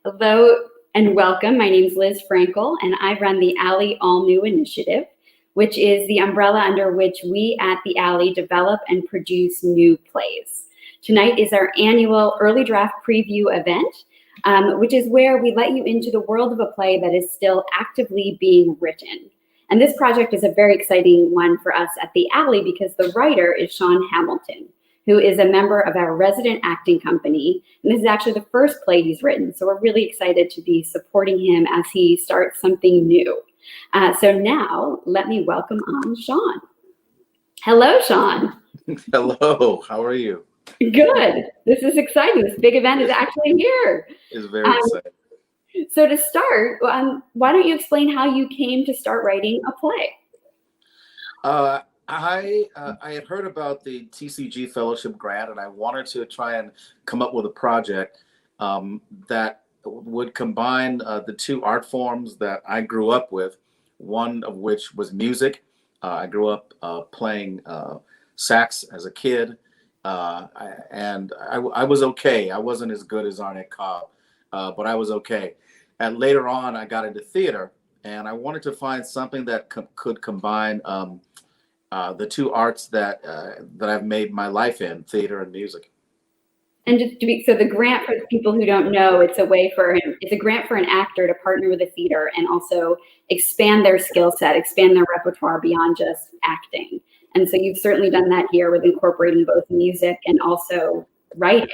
Hello and welcome. My name is Liz Frankel, and I run the Alley All New Initiative, which is the umbrella under which we at the Alley develop and produce new plays. Tonight is our annual early draft preview event, which is where we let you into the world of a play that is still actively being written. And this project is a very exciting one for us at the Alley because the writer is Shawn Hamilton, who is a member of our resident acting company. And this is actually the first play he's written. So we're really excited to be supporting him as he starts something new. So now let me welcome on Shawn. Hello, Shawn. Hello, how are you? Good. This is exciting. This big event is actually here. It's very exciting. So to start, why don't you explain how you came to start writing a play? I had heard about the TCG Fellowship Grant, and I wanted to try and come up with a project that would combine the two art forms that I grew up with, one of which was music. I grew up playing sax as a kid, and I was okay. I wasn't as good as Arnett Cobb, but I was okay. And later on, I got into theater, and I wanted to find something that could combine the two arts that I've made my life in, theater and music. And just to be, so the grant, for people who don't know, it's a grant for an actor to partner with a theater and also expand their skill set, expand their repertoire beyond just acting. And so you've certainly done that here with incorporating both music and also writing.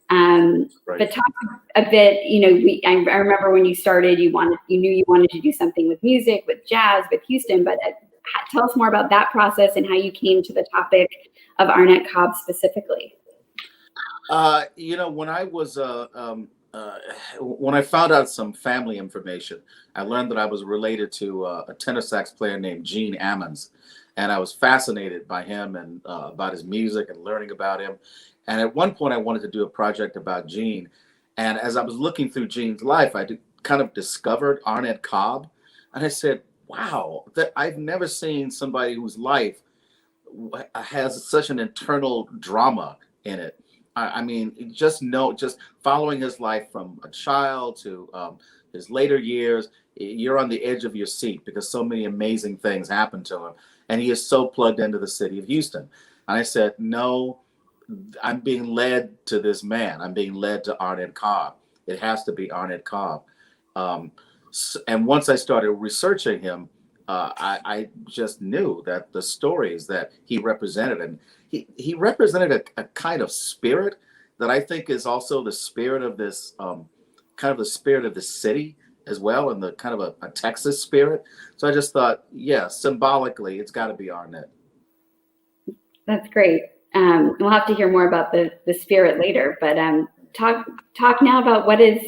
Right. But talk a bit, I remember when you started, you knew you wanted to do something with music, with jazz, with Houston, but tell us more about that process and how you came to the topic of Arnett Cobb specifically. When I was when I found out some family information, I learned that I was related to a tenor sax player named Gene Ammons, and I was fascinated by him and about his music and learning about him. And at one point, I wanted to do a project about Gene. And as I was looking through Gene's life, I kind of discovered Arnett Cobb, and I said, wow, that I've never seen somebody whose life has such an internal drama in it. I mean, just following his life from a child to his later years, you're on the edge of your seat because so many amazing things happened to him. And he is so plugged into the city of Houston. And I said, no, I'm being led to this man. I'm being led to Arnett Cobb. It has to be Arnett Cobb. And once I started researching him, I just knew that the stories that he represented, and he represented a kind of spirit that I think is also the spirit of this, kind of the spirit of the city as well, and the kind of a Texas spirit. So I just thought, yeah, symbolically, it's got to be Arnett. That's great. We'll have to hear more about the spirit later, but talk now about what is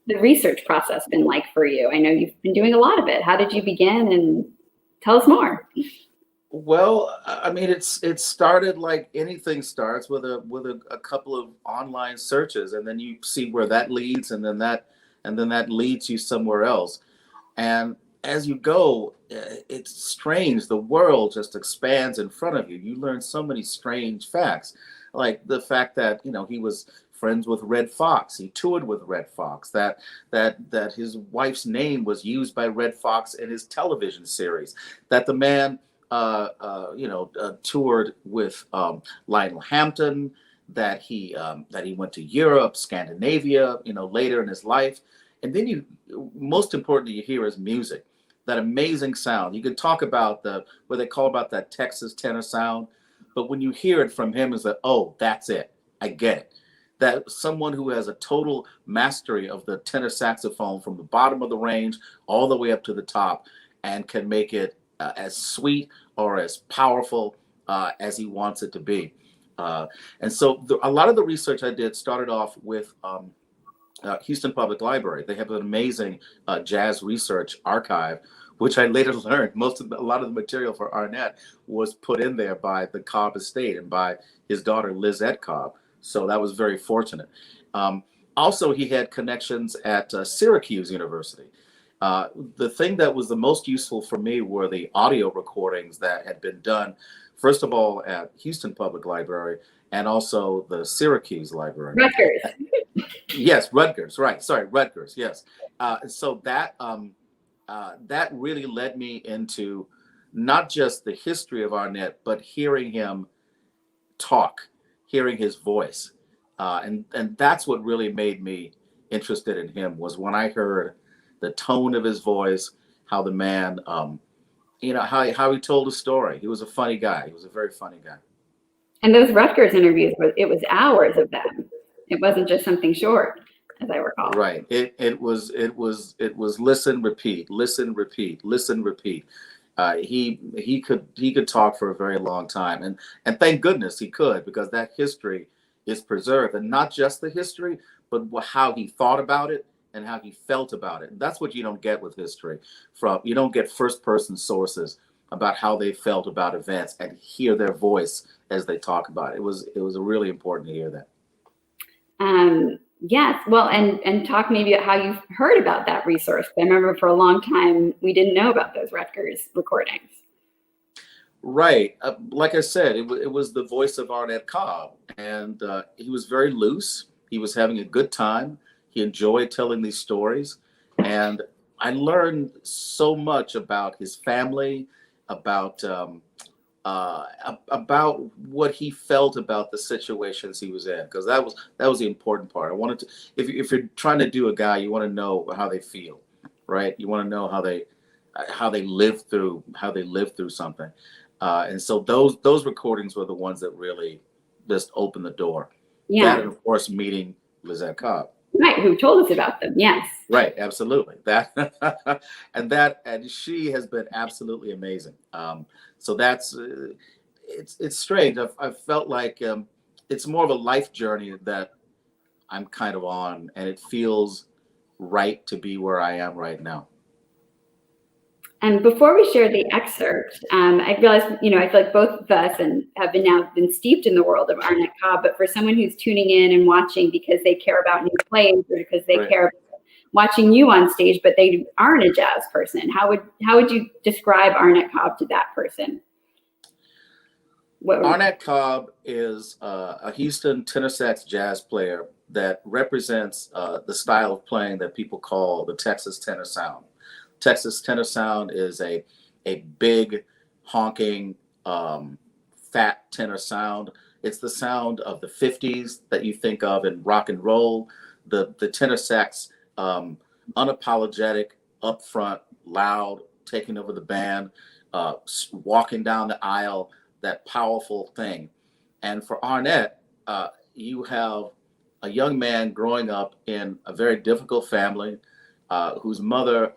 the research process been like for you? I know you've been doing a lot of it. How did you begin? And tell us more. Well, I mean, it started like anything starts with a couple of online searches, and then you see where that leads, and then that leads you somewhere else. And as you go, it's strange. The world just expands in front of you. You learn so many strange facts, like the fact that he was friends with Red Fox. He toured with Red Fox. That his wife's name was used by Red Fox in his television series. That the man, toured with Lionel Hampton. That he went to Europe, Scandinavia, later in his life. And then most importantly, you hear his music. that amazing sound. You can talk about what they call about that Texas tenor sound, but when you hear it from him, it's like, oh, that's it. I get it. That someone who has a total mastery of the tenor saxophone from the bottom of the range all the way up to the top, and can make it as sweet or as powerful as he wants it to be. And so a lot of the research I did started off with Houston Public Library. They have an amazing jazz research archive, which I later learned a lot of the material for Arnett was put in there by the Cobb estate and by his daughter Lizette Cobb. So that was very fortunate. Also, he had connections at Syracuse University. The thing that was the most useful for me were the audio recordings that had been done, first of all, at Houston Public Library and also the Syracuse Library. Rutgers. Yes, Rutgers, right. Sorry, Rutgers, yes. So that really led me into not just the history of Arnett, but hearing him talk, hearing his voice. And that's what really made me interested in him, was when I heard the tone of his voice, how the man, how he told a story. He was a funny guy. He was a very funny guy. And those Rutgers interviews, it was hours of them. It wasn't just something short, as I recall. Right. It was listen, repeat, listen, repeat, listen, repeat. He could talk for a very long time, and thank goodness he could, because that history is preserved, and not just the history, but how he thought about it and how he felt about it. And that's what you don't get with history. You don't get first person sources about how they felt about events and hear their voice as they talk about it. It was really important to hear that. Yes. Well, and talk maybe about how you've heard about that resource. I remember for a long time, we didn't know about those Rutgers recordings. Right. Like I said, it was the voice of Arnett Cobb, and he was very loose. He was having a good time. He enjoyed telling these stories. And I learned so much about his family, about what he felt about the situations he was in, because that was the important part. I wanted to, if you're trying to do a guy, you want to know how they feel, right? You want to know how they live through something, and so those recordings were the ones that really just opened the door. Yeah. That, and of course, meeting Lizette Cobb. Right, who told us about them? Yes. Right, absolutely. That and she has been absolutely amazing. So that's it's strange. I've felt like it's more of a life journey that I'm kind of on, and it feels right to be where I am right now. And before we share the excerpt, I realized, I feel like both of us have been steeped in the world of Arnett Cobb, but for someone who's tuning in and watching because they care about new plays or because they care about watching you on stage, but they aren't a jazz person, how would you describe Arnett Cobb to that person? Arnett Cobb is a Houston tenor sax jazz player that represents the style of playing that people call the Texas tenor sound. Texas tenor sound is a big, honking, fat tenor sound. It's the sound of the 50s that you think of in rock and roll. The tenor sax, unapologetic, upfront, loud, taking over the band, walking down the aisle, that powerful thing. And for Arnett, you have a young man growing up in a very difficult family, whose mother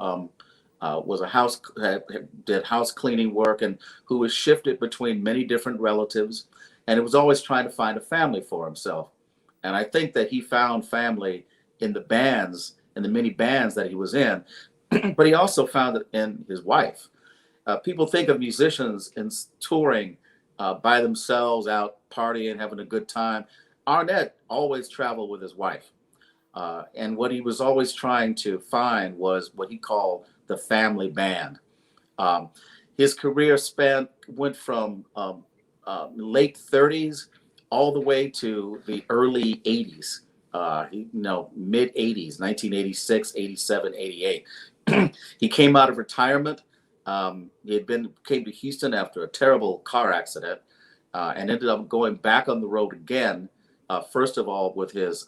did house cleaning work, and who was shifted between many different relatives, and was always trying to find a family for himself. And I think that he found family in the bands, in the many bands that he was in, but he also found it in his wife. People think of musicians in touring by themselves, out partying, having a good time. Arnett always traveled with his wife. And what he was always trying to find was what he called the family band. His career went from late 30s all the way to the early 80s, mid 80s, 1986, 87, 88. He came out of retirement. He came to Houston after a terrible car accident, and ended up going back on the road again. First of all, with his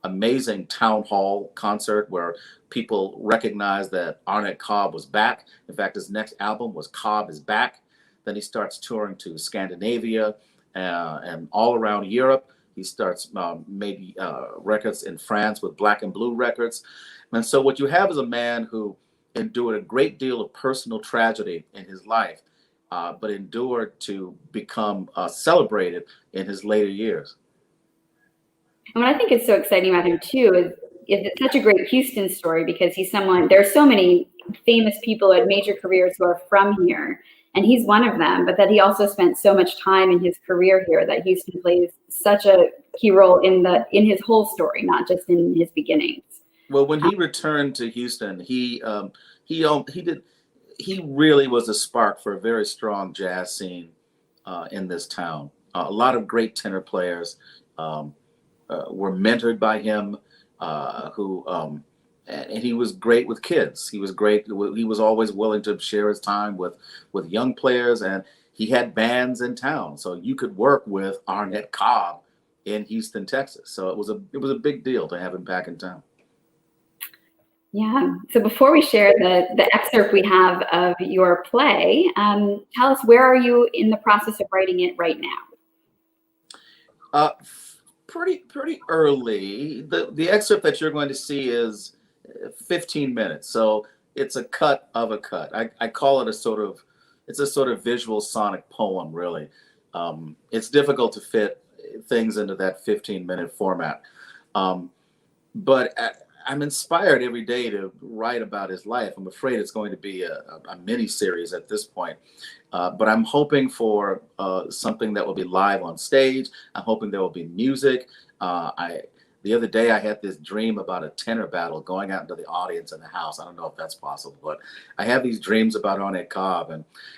amazing town hall concert where people recognized that Arnett Cobb was back. In fact, his next album was Cobb is Back. Then he starts touring to Scandinavia and all around Europe. He starts maybe records in France with Black and Blue Records. And so what you have is a man who endured a great deal of personal tragedy in his life, but endured to become celebrated in his later years. And what I think is so exciting about him too is it's such a great Houston story, because he's someone, there are so many famous people at major careers who are from here, and he's one of them, but that he also spent so much time in his career here that Houston plays such a key role in his whole story, not just in his beginnings. Well, when he returned to Houston, he really was a spark for a very strong jazz scene in this town. A lot of great tenor players were mentored by him, and he was great with kids. He was great. He was always willing to share his time with young players, and he had bands in town, so you could work with Arnett Cobb in Houston, Texas. So it was a big deal to have him back in town. Yeah. So before we share the excerpt we have of your play, tell us, where are you in the process of writing it right now? Pretty early. The excerpt that you're going to see is 15 minutes, so it's a cut of a cut. I call it a sort of visual sonic poem, really. It's difficult to fit things into that 15-minute format, but I'm inspired every day to write about his life. I'm afraid it's going to be a mini series at this point, but I'm hoping for something that will be live on stage. I'm hoping there will be music. The other day I had this dream about a tenor battle going out into the audience in the house. I don't know if that's possible, but I have these dreams about Arnett Cobb,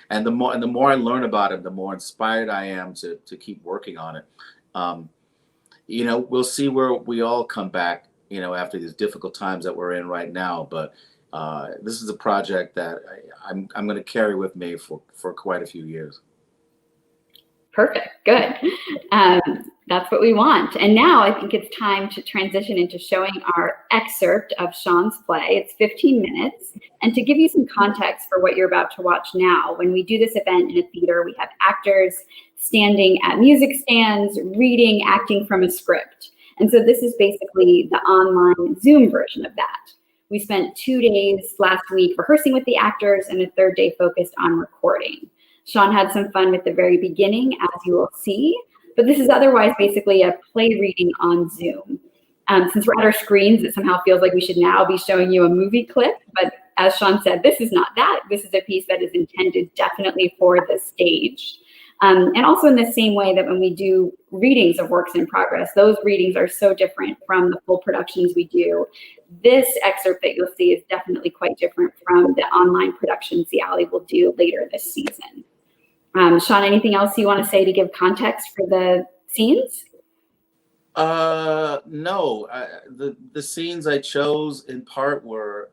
and the more I learn about him, the more inspired I am to keep working on it. We'll see where we all come back, after these difficult times that we're in right now. But this is a project that I'm going to carry with me for quite a few years. Perfect. Good. That's what we want. And now I think it's time to transition into showing our excerpt of Shawn's play. It's 15 minutes. And to give you some context for what you're about to watch now, when we do this event in a theater, we have actors standing at music stands, reading, acting from a script. And so this is basically the online Zoom version of that. We spent 2 days last week rehearsing with the actors, and a third day focused on recording. Shawn had some fun with the very beginning, as you will see, but this is otherwise basically a play reading on Zoom. Since we're at our screens, it somehow feels like we should now be showing you a movie clip, but as Shawn said, this is not that. This is a piece that is intended definitely for the stage. And also in the same way that when we do readings of works in progress, those readings are so different from the full productions we do. This excerpt that you'll see is definitely quite different from the online productions the Alley will do later this season. Shawn, anything else you want to say to give context for the scenes? No. The scenes I chose in part were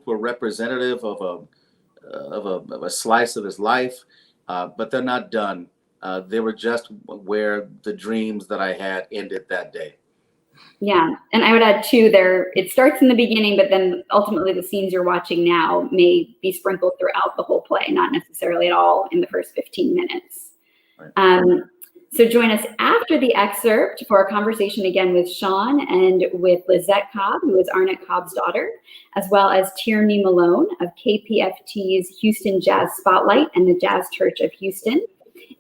representative of a slice of his life. But they're not done. They were just where the dreams that I had ended that day. Yeah, and I would add too, it starts in the beginning, but then ultimately the scenes you're watching now may be sprinkled throughout the whole play, not necessarily at all in the first 15 minutes. Right. So join us after the excerpt for a conversation again with Shawn and with Lizette Cobb, who is Arnett Cobb's daughter, as well as Tierney Malone of KPFT's Houston Jazz Spotlight and the Jazz Church of Houston.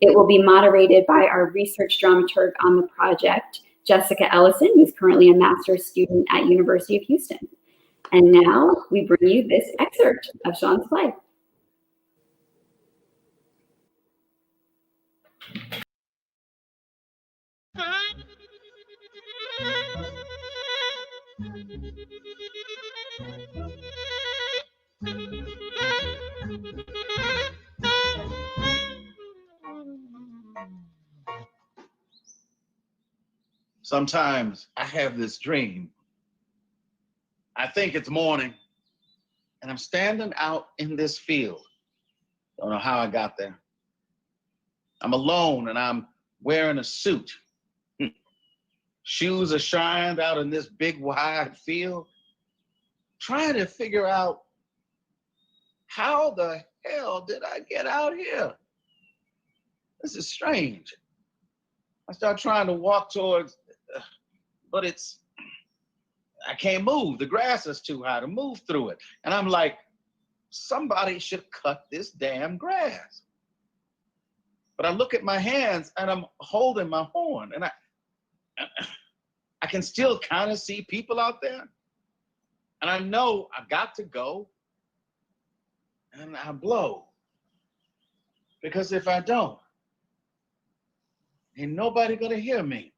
It will be moderated by our research dramaturg on the project, Jessica Ellison, who's currently a master's student at University of Houston. And now we bring you this excerpt of Shawn's play. Sometimes I have this dream. I think it's morning, and I'm standing out in this field. Don't know how I got there. I'm alone, and I'm wearing a suit. shoes are shined out in this big wide field, trying to figure out how the hell did I get out here? This is strange. I start trying to walk towards, but I can't move. The grass is too high to move through it. And I'm like, somebody should cut this damn grass. But I look at my hands and I'm holding my horn, and I can still kind of see people out there. And I know I got to go, and I blow. Because if I don't, ain't nobody gonna hear me.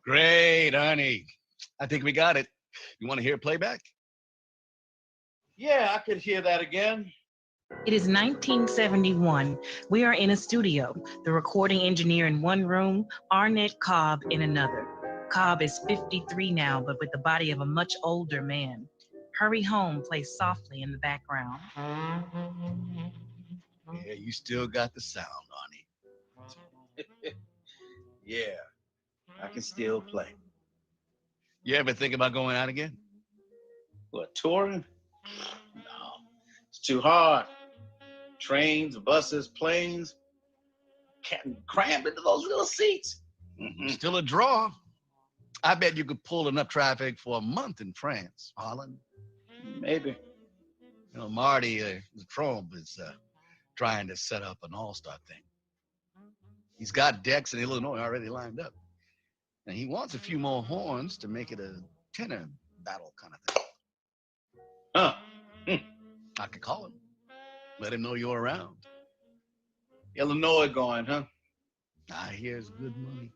Great, Arnie. I think we got it. You want to hear playback? Yeah, I could hear that again. It is 1971. We are in a studio. The recording engineer in one room, Arnett Cobb in another. Cobb is 53 now, but with the body of a much older man. Hurry Home plays softly in the background. Yeah, you still got the sound, Arnie. Yeah, I can still play. You ever think about going out again? What, touring? No, it's too hard. Trains, buses, planes, can't cram into those little seats. Still a draw. I bet you could pull enough traffic for a month in France, Holland. Maybe. You know, Marty Trump is trying to set up an all-star thing. He's got decks in Illinois already lined up. And he wants a few more horns to make it a tenor battle kind of thing. Huh. I could call him. Let him know you're around. Illinois going, huh? I hear it's good money.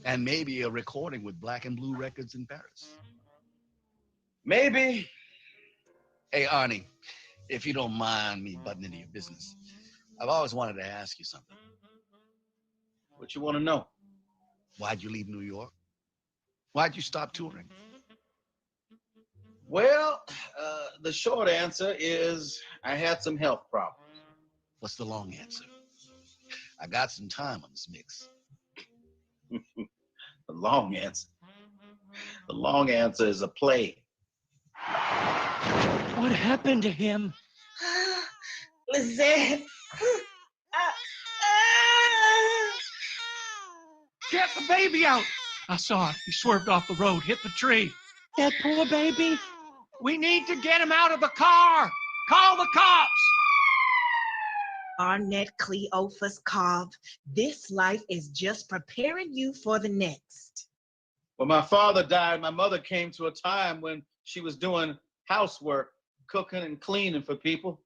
And maybe a recording with Black and Blue Records in Paris. Maybe. Hey, Arnie, if you don't mind me butting into your business, I've always wanted to ask you something. What you want to know? Why'd you leave New York? Why'd you stop touring? Well, the short answer is I had some health problems. What's the long answer? I got some time on this mix. The long answer. The long answer is a plague. What happened to him? Lizette. Get the baby out! I saw it. He swerved off the road, hit the tree. That poor baby. We need to get him out of the car. Call the cops. Arnett Cleophas Cobb, this life is just preparing you for the next. When my father died, my mother came to a time when she was doing housework, cooking and cleaning for people.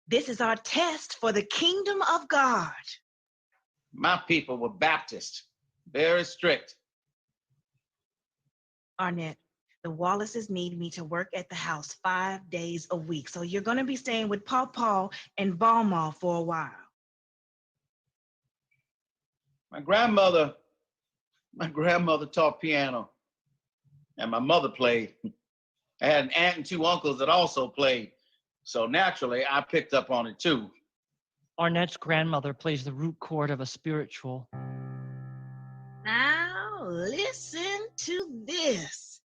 This is our test for the kingdom of God. My people were Baptist, very strict. Arnett, the Wallaces need me to work at the house 5 days a week, so you're going to be staying with Paw and Balmaw for a while. My grandmother taught piano, and my mother played. I had an aunt and two uncles that also played, so naturally I picked up on it too. Arnett's grandmother plays the root chord of a spiritual. Now listen to this.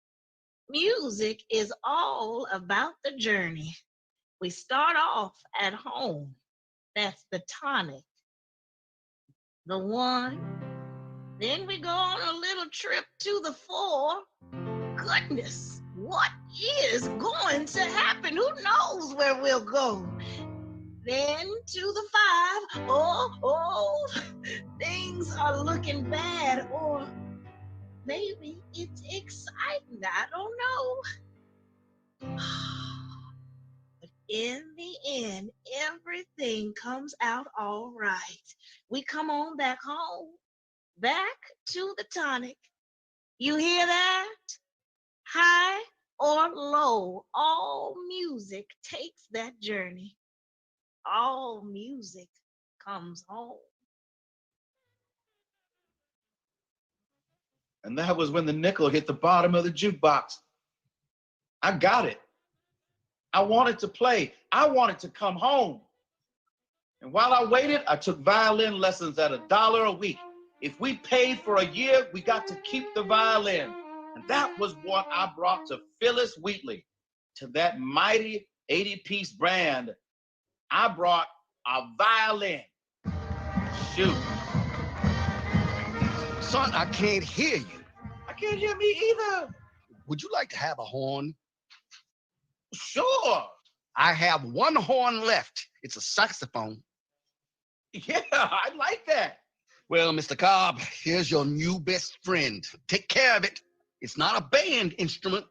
Music is all about the journey. We start off at home. That's the tonic. The 1. Then we go on a little trip to the 4. Goodness, what is going to happen? Who knows where we'll go? Then to the 5. Oh, things are looking bad. Or maybe it's exciting. I don't know. But in the end, everything comes out all right. We come on back home, back to the tonic. You hear that? High or low, all music takes that journey. All music comes home. And that was when the nickel hit the bottom of the jukebox. I got it. I wanted to play. I wanted to come home. And while I waited, I took violin lessons at $1 a week. If we paid for a year, we got to keep the violin. And that was what I brought to Phyllis Wheatley, to that mighty 80-piece band. I brought a violin. Shoot. Son, I can't hear you. I can't hear me either. Would you like to have a horn? Sure. I have one horn left. It's a saxophone. Yeah, I like that. Well, Mr. Cobb, here's your new best friend. Take care of it. It's not a band instrument.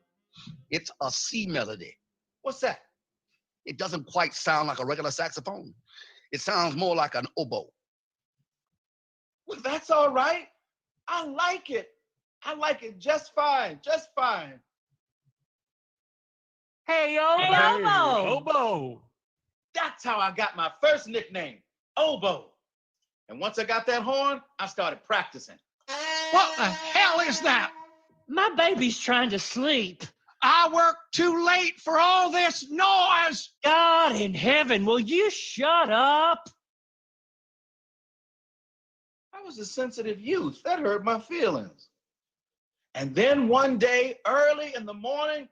It's a C melody. What's that? It doesn't quite sound like a regular saxophone. It sounds more like an oboe. Well, that's all right. I like it. I like it just fine, just fine. Hey, Oboe! Oboe! That's how I got my first nickname, Oboe. And once I got that horn, I started practicing. What the hell is that? My baby's trying to sleep. I worked too late for all this noise. God in heaven, will you shut up? I was a sensitive youth. That hurt my feelings. And then one day, early in the morning,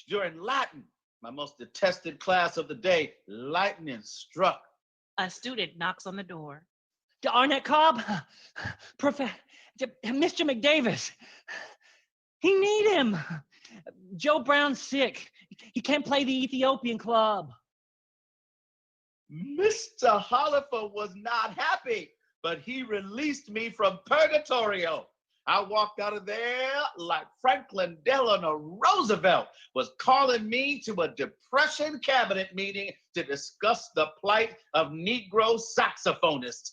during Latin, my most detested class of the day, lightning struck. A student knocks on the door. Arnett Cobb, Mr. McDavis, he need him. Joe Brown's sick. He can't play the Ethiopian club. Mr. Hollifer was not happy, but he released me from purgatorio. I walked out of there like Franklin Delano Roosevelt was calling me to a Depression cabinet meeting to discuss the plight of Negro saxophonists.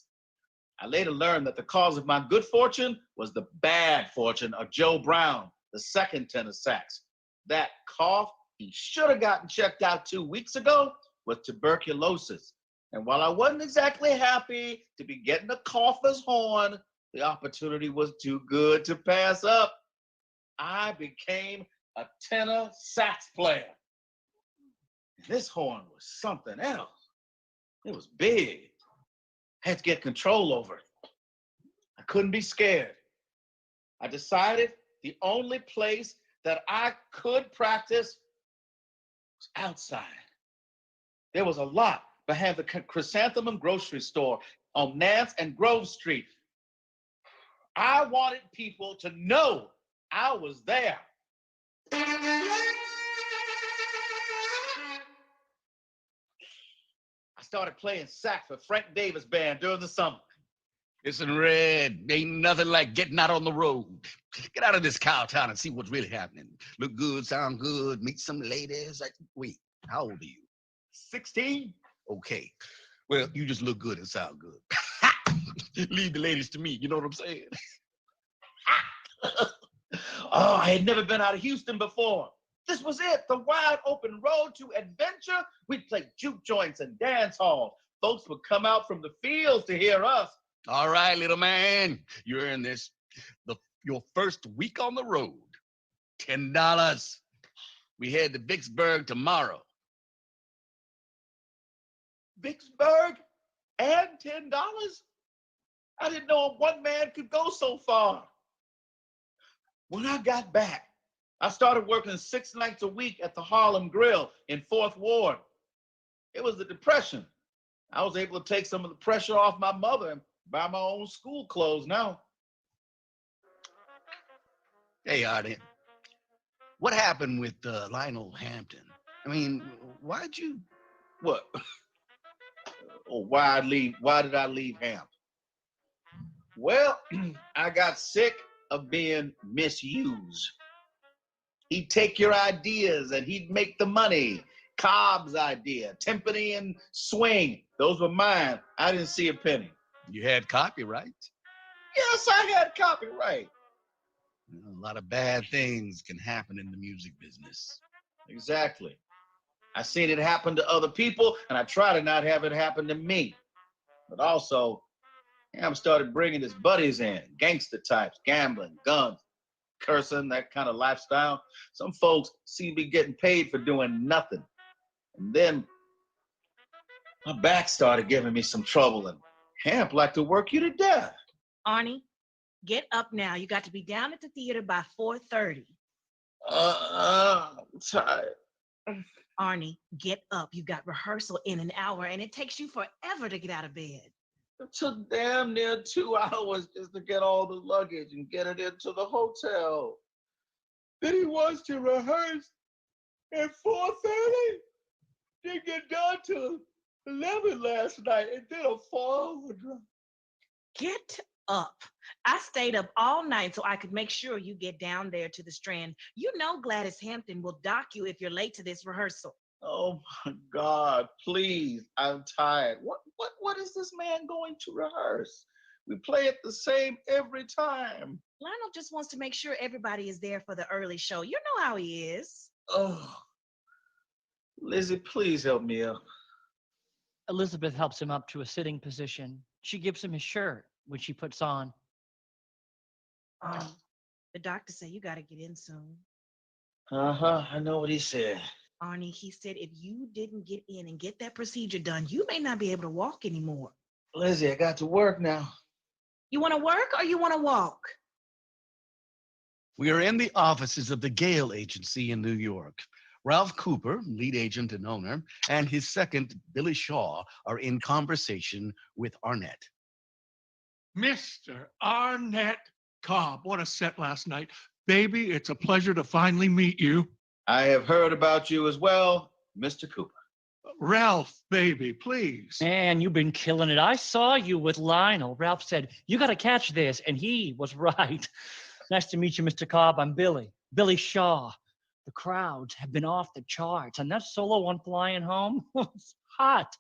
I later learned that the cause of my good fortune was the bad fortune of Joe Brown, the second tenor sax. That cough he should have gotten checked out 2 weeks ago was tuberculosis. And while I wasn't exactly happy to be getting a cougher's horn, the opportunity was too good to pass up. I became a tenor sax player. This horn was something else. It was big. I had to get control over it. I couldn't be scared. I decided the only place that I could practice was outside. There was a lot behind the Chrysanthemum grocery store on Nance and Grove Street. I wanted people to know I was there. I started playing sax for Frank Davis Band during the summer. Listen, Red, ain't nothing like getting out on the road. Get out of this cow town and see what's really happening. Look good, sound good, meet some ladies. Wait, how old are you? 16. Okay. Well, you just look good and sound good. Leave the ladies to me, you know what I'm saying? Oh, I had never been out of Houston before. This was it, the wide open road to adventure. We'd play juke joints and dance halls. Folks would come out from the fields to hear us. All right, little man, you're in this, your first week on the road. $10. We head to Vicksburg tomorrow. Vicksburg and $10? I didn't know one man could go so far. When I got back, I started working 6 nights a week at the Harlem Grill in 4th Ward. It was the Depression. I was able to take some of the pressure off my mother and buy my own school clothes now. Hey, Artie, what happened with Lionel Hampton? I mean, why'd you... What? Oh, why did I leave Hamp? Well, I got sick of being misused. He'd take your ideas and he'd make the money. Cobb's idea, timpani and swing, those were mine. I didn't see a penny. You had copyright? Yes, I had copyright. A lot of bad things can happen in the music business. Exactly. I seen it happen to other people, and I try to not have it happen to me. But also, Ham started bringing his buddies in, gangster types, gambling, guns. cursing, that kind of lifestyle. Some folks seem to be getting paid for doing nothing. And then my back started giving me some trouble, and Hamp like to work you to death. Arnie, get up now. You got to be down at the theater by 4:30. I'm tired. Arnie, get up. You got rehearsal in an hour, and it takes you forever to get out of bed. It took damn near 2 hours just to get all the luggage and get it into the hotel. Then he wants to rehearse at 4:30. Didn't get done till 11 last night, and then a fall overdrive. Get up. I stayed up all night so I could make sure you get down there to the Strand. You know Gladys Hampton will dock you if you're late to this rehearsal. Oh my God, please, I'm tired. What is this man going to rehearse? We play it the same every time. Lionel just wants to make sure everybody is there for the early show. You know how he is. Oh, Lizzie, please help me up. Elizabeth helps him up to a sitting position. She gives him his shirt, which he puts on. Arnie, the doctor said you got to get in soon. I know what he said. Arnie, he said if you didn't get in and get that procedure done, you may not be able to walk anymore. Lizzie, I got to work now. You want to work or you want to walk? We are in the offices of the Gale Agency in New York. Ralph Cooper, lead agent and owner, and his second, Billy Shaw, are in conversation with Arnett. Mr. Arnett Cobb. What a set last night. Baby, it's a pleasure to finally meet you. I have heard about you as well, Mr. Cooper. Ralph, baby, please. Man, you've been killing it. I saw you with Lionel. Ralph said, you got to catch this. And he was right. Nice to meet you, Mr. Cobb. I'm Billy Shaw. The crowds have been off the charts. And that solo on Flying Home was hot.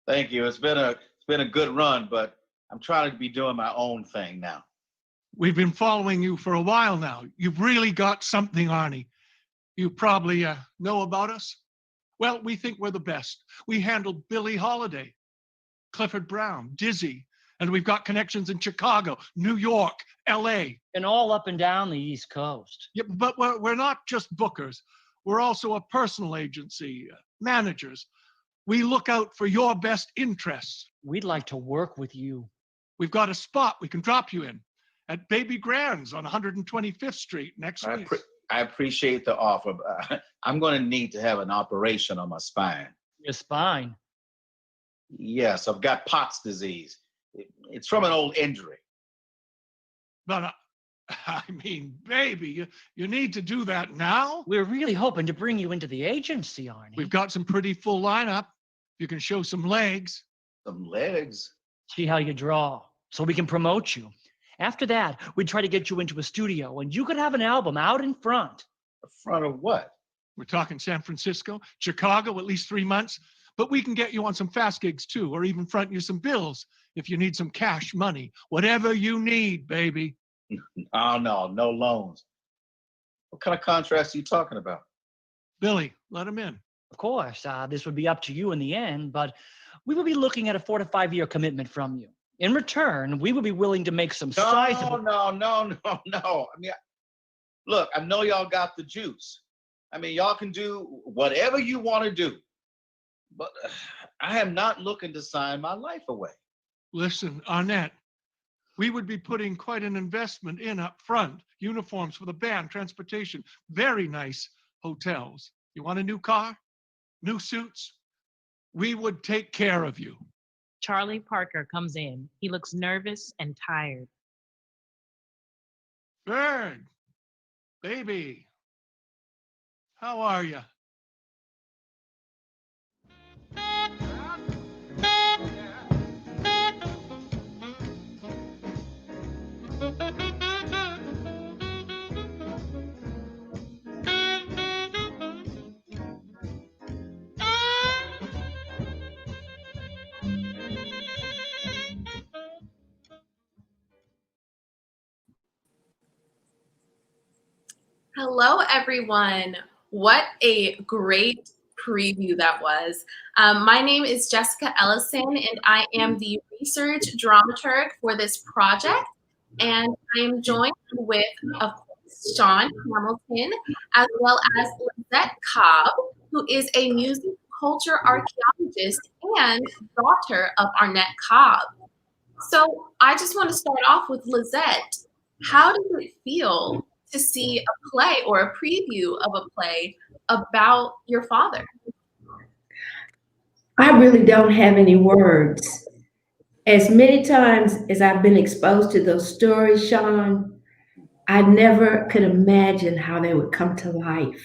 Thank you. It's been a good run, but I'm trying to be doing my own thing now. We've been following you for a while now. You've really got something, Arnie. You probably know about us. Well, we think we're the best. We handled Billie Holiday, Clifford Brown, Dizzy, and we've got connections in Chicago, New York, L.A. And all up and down the East Coast. Yeah, but we're not just bookers. We're also a personal agency, managers. We look out for your best interests. We'd like to work with you. We've got a spot we can drop you in at Baby Grand's on 125th Street next week. I appreciate the offer, but I'm going to need to have an operation on my spine. Your spine? Yes, I've got Pott's disease. It's from an old injury. But I mean, baby, you need to do that now? We're really hoping to bring you into the agency, Arnie. We've got some pretty full lineup. You can show some legs. Some legs? See how you draw, so we can promote you. After that, we'd try to get you into a studio, and you could have an album out in front. In front of what? We're talking San Francisco, Chicago, at least 3 months. But we can get you on some fast gigs, too, or even front you some bills if you need some cash money. Whatever you need, baby. Oh, no loans. What kind of contracts are you talking about? Billy, let him in. Of course, this would be up to you in the end, but we would be looking at a 4 to 5 year commitment from you. In return, we would be willing to make some sizable... No. I mean, look, I know y'all got the juice. I mean, y'all can do whatever you want to do. But I am not looking to sign my life away. Listen, Arnett, we would be putting quite an investment in up front. Uniforms for the band, transportation, very nice hotels. You want a new car? New suits? We would take care of you. Charlie Parker comes in. He looks nervous and tired. Bird, baby, how are you? Hello, everyone. What a great preview that was. My name is Jessica Ellison, and I am the research dramaturg for this project. And I am joined with, of course, Shawn Hamilton, as well as Arnett Cobb, who is a music culture archaeologist and daughter of Arnett Cobb. So I just want to start off with Lizette. How does it feel to see a play or a preview of a play about your father? I really don't have any words. As many times as I've been exposed to those stories, Shawn, I never could imagine how they would come to life.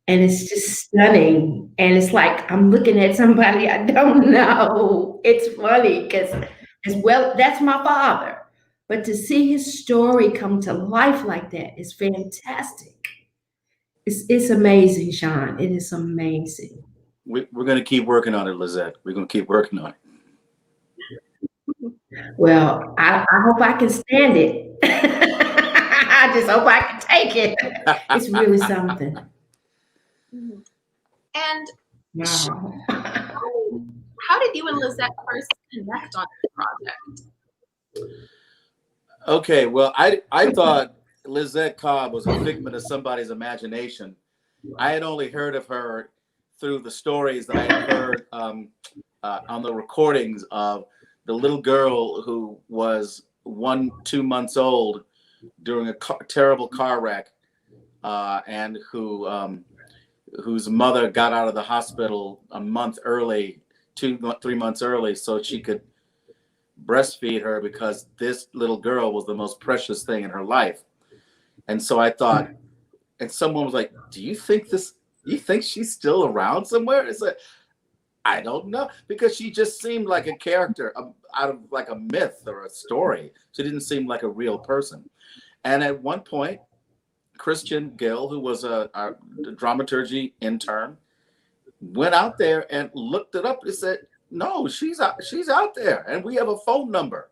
And it's just stunning. And it's like I'm looking at somebody I don't know. It's funny because, as well, that's my father. But to see his story come to life like that is fantastic. It's amazing, Shawn. It is amazing. We're going to keep working on it, Lizette. We're going to keep working on it. Well, I hope I can stand it. I just hope I can take it. It's really something. And Wow. how did you and Lizette first connect on this project? Okay, well, I thought Lizette Cobb was a figment of somebody's imagination. I had only heard of her through the stories that I had heard on the recordings of the little girl who was 2 months old during a terrible car wreck, and whose mother got out of the hospital a month early, 3 months early, so she could breastfeed her because this little girl was the most precious thing in her life. And so I thought, and someone was like, do you think she's still around somewhere? It's like, I don't know, because she just seemed like a character out of like a myth or a story. She didn't seem like a real person. And at one point, Christian Gill, who was a dramaturgy intern, went out there and looked it up and said, no, she's out there, and we have a phone number.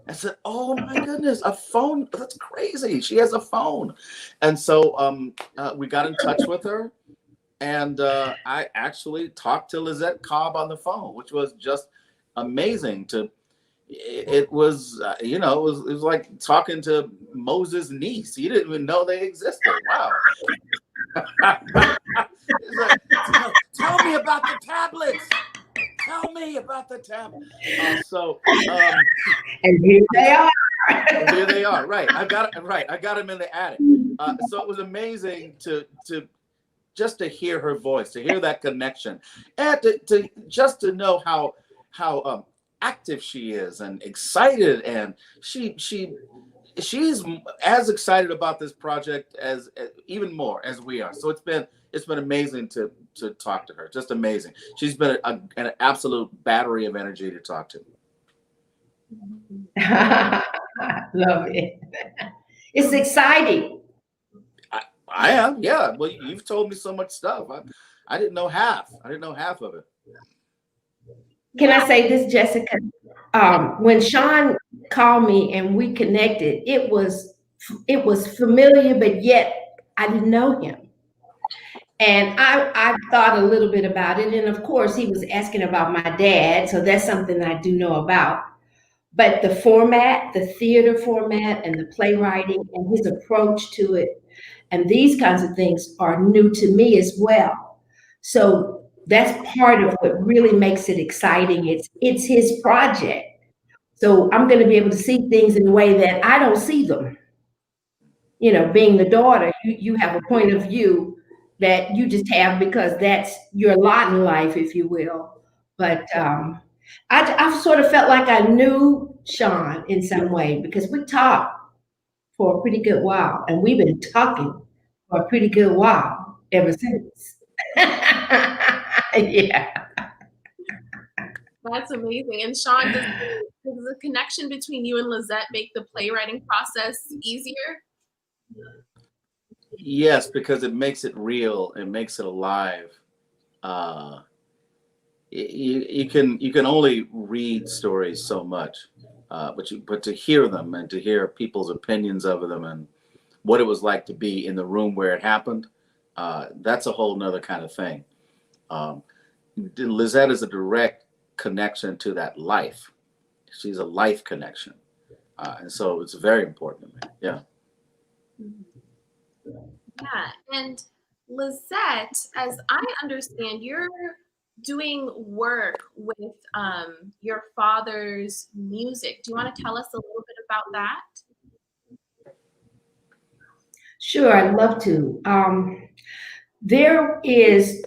I said, oh my goodness, a phone? That's crazy. She has a phone. And so we got in touch with her, and I actually talked to Lizette Cobb on the phone, which was just amazing. It was like talking to Moses' niece. You didn't even know they existed. Wow. It's like, tell me about the tablets. Tell me about the tablet. And here they are. Here they are. Right. I got them in the attic. So it was amazing to just to hear her voice, to hear that connection, and to know how active she is and excited, and she's as excited about this project as even more as we are. So it's been amazing to talk to her. Just amazing. She's been an absolute battery of energy to talk to. Love it. It's exciting. I am, yeah. Well, you've told me so much stuff. I didn't know half. I didn't know half of it. Can I say this, Jessica? When Shawn called me and we connected, it was familiar, but yet I didn't know him. And I thought a little bit about it. And of course, he was asking about my dad. So that's something I do know about. But the format, the theater format, and the playwriting and his approach to it, and these kinds of things are new to me as well. So that's part of what really makes it exciting. It's his project. So I'm going to be able to see things in a way that I don't see them. You know, being the daughter, you have a point of view that you just have because that's your lot in life, if you will. But I sort of felt like I knew Shawn in some way because we talked for a pretty good while, and we've been talking for a pretty good while ever since. Yeah. That's amazing. And Shawn, does the connection between you and Lizette make the playwriting process easier? Yes, because it makes it real. It makes it alive. You can only read stories so much, but to hear them and to hear people's opinions of them and what it was like to be in the room where it happened, that's a whole nother kind of thing. Lizette is a direct connection to that life. She's a life connection, and so it's very important to me. Yeah. Yeah, and Lizette, as I understand, you're doing work with your father's music. Do you want to tell us a little bit about that? Sure, I'd love to.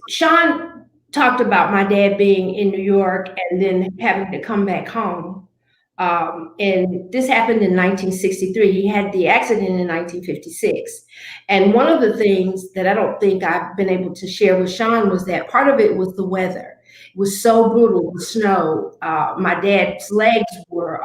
Sean talked about my dad being in New York and then having to come back home. And this happened in 1963. He had the accident in 1956. And one of the things that I don't think I've been able to share with Sean was that part of it was the weather. It was so brutal, the snow. My dad's legs were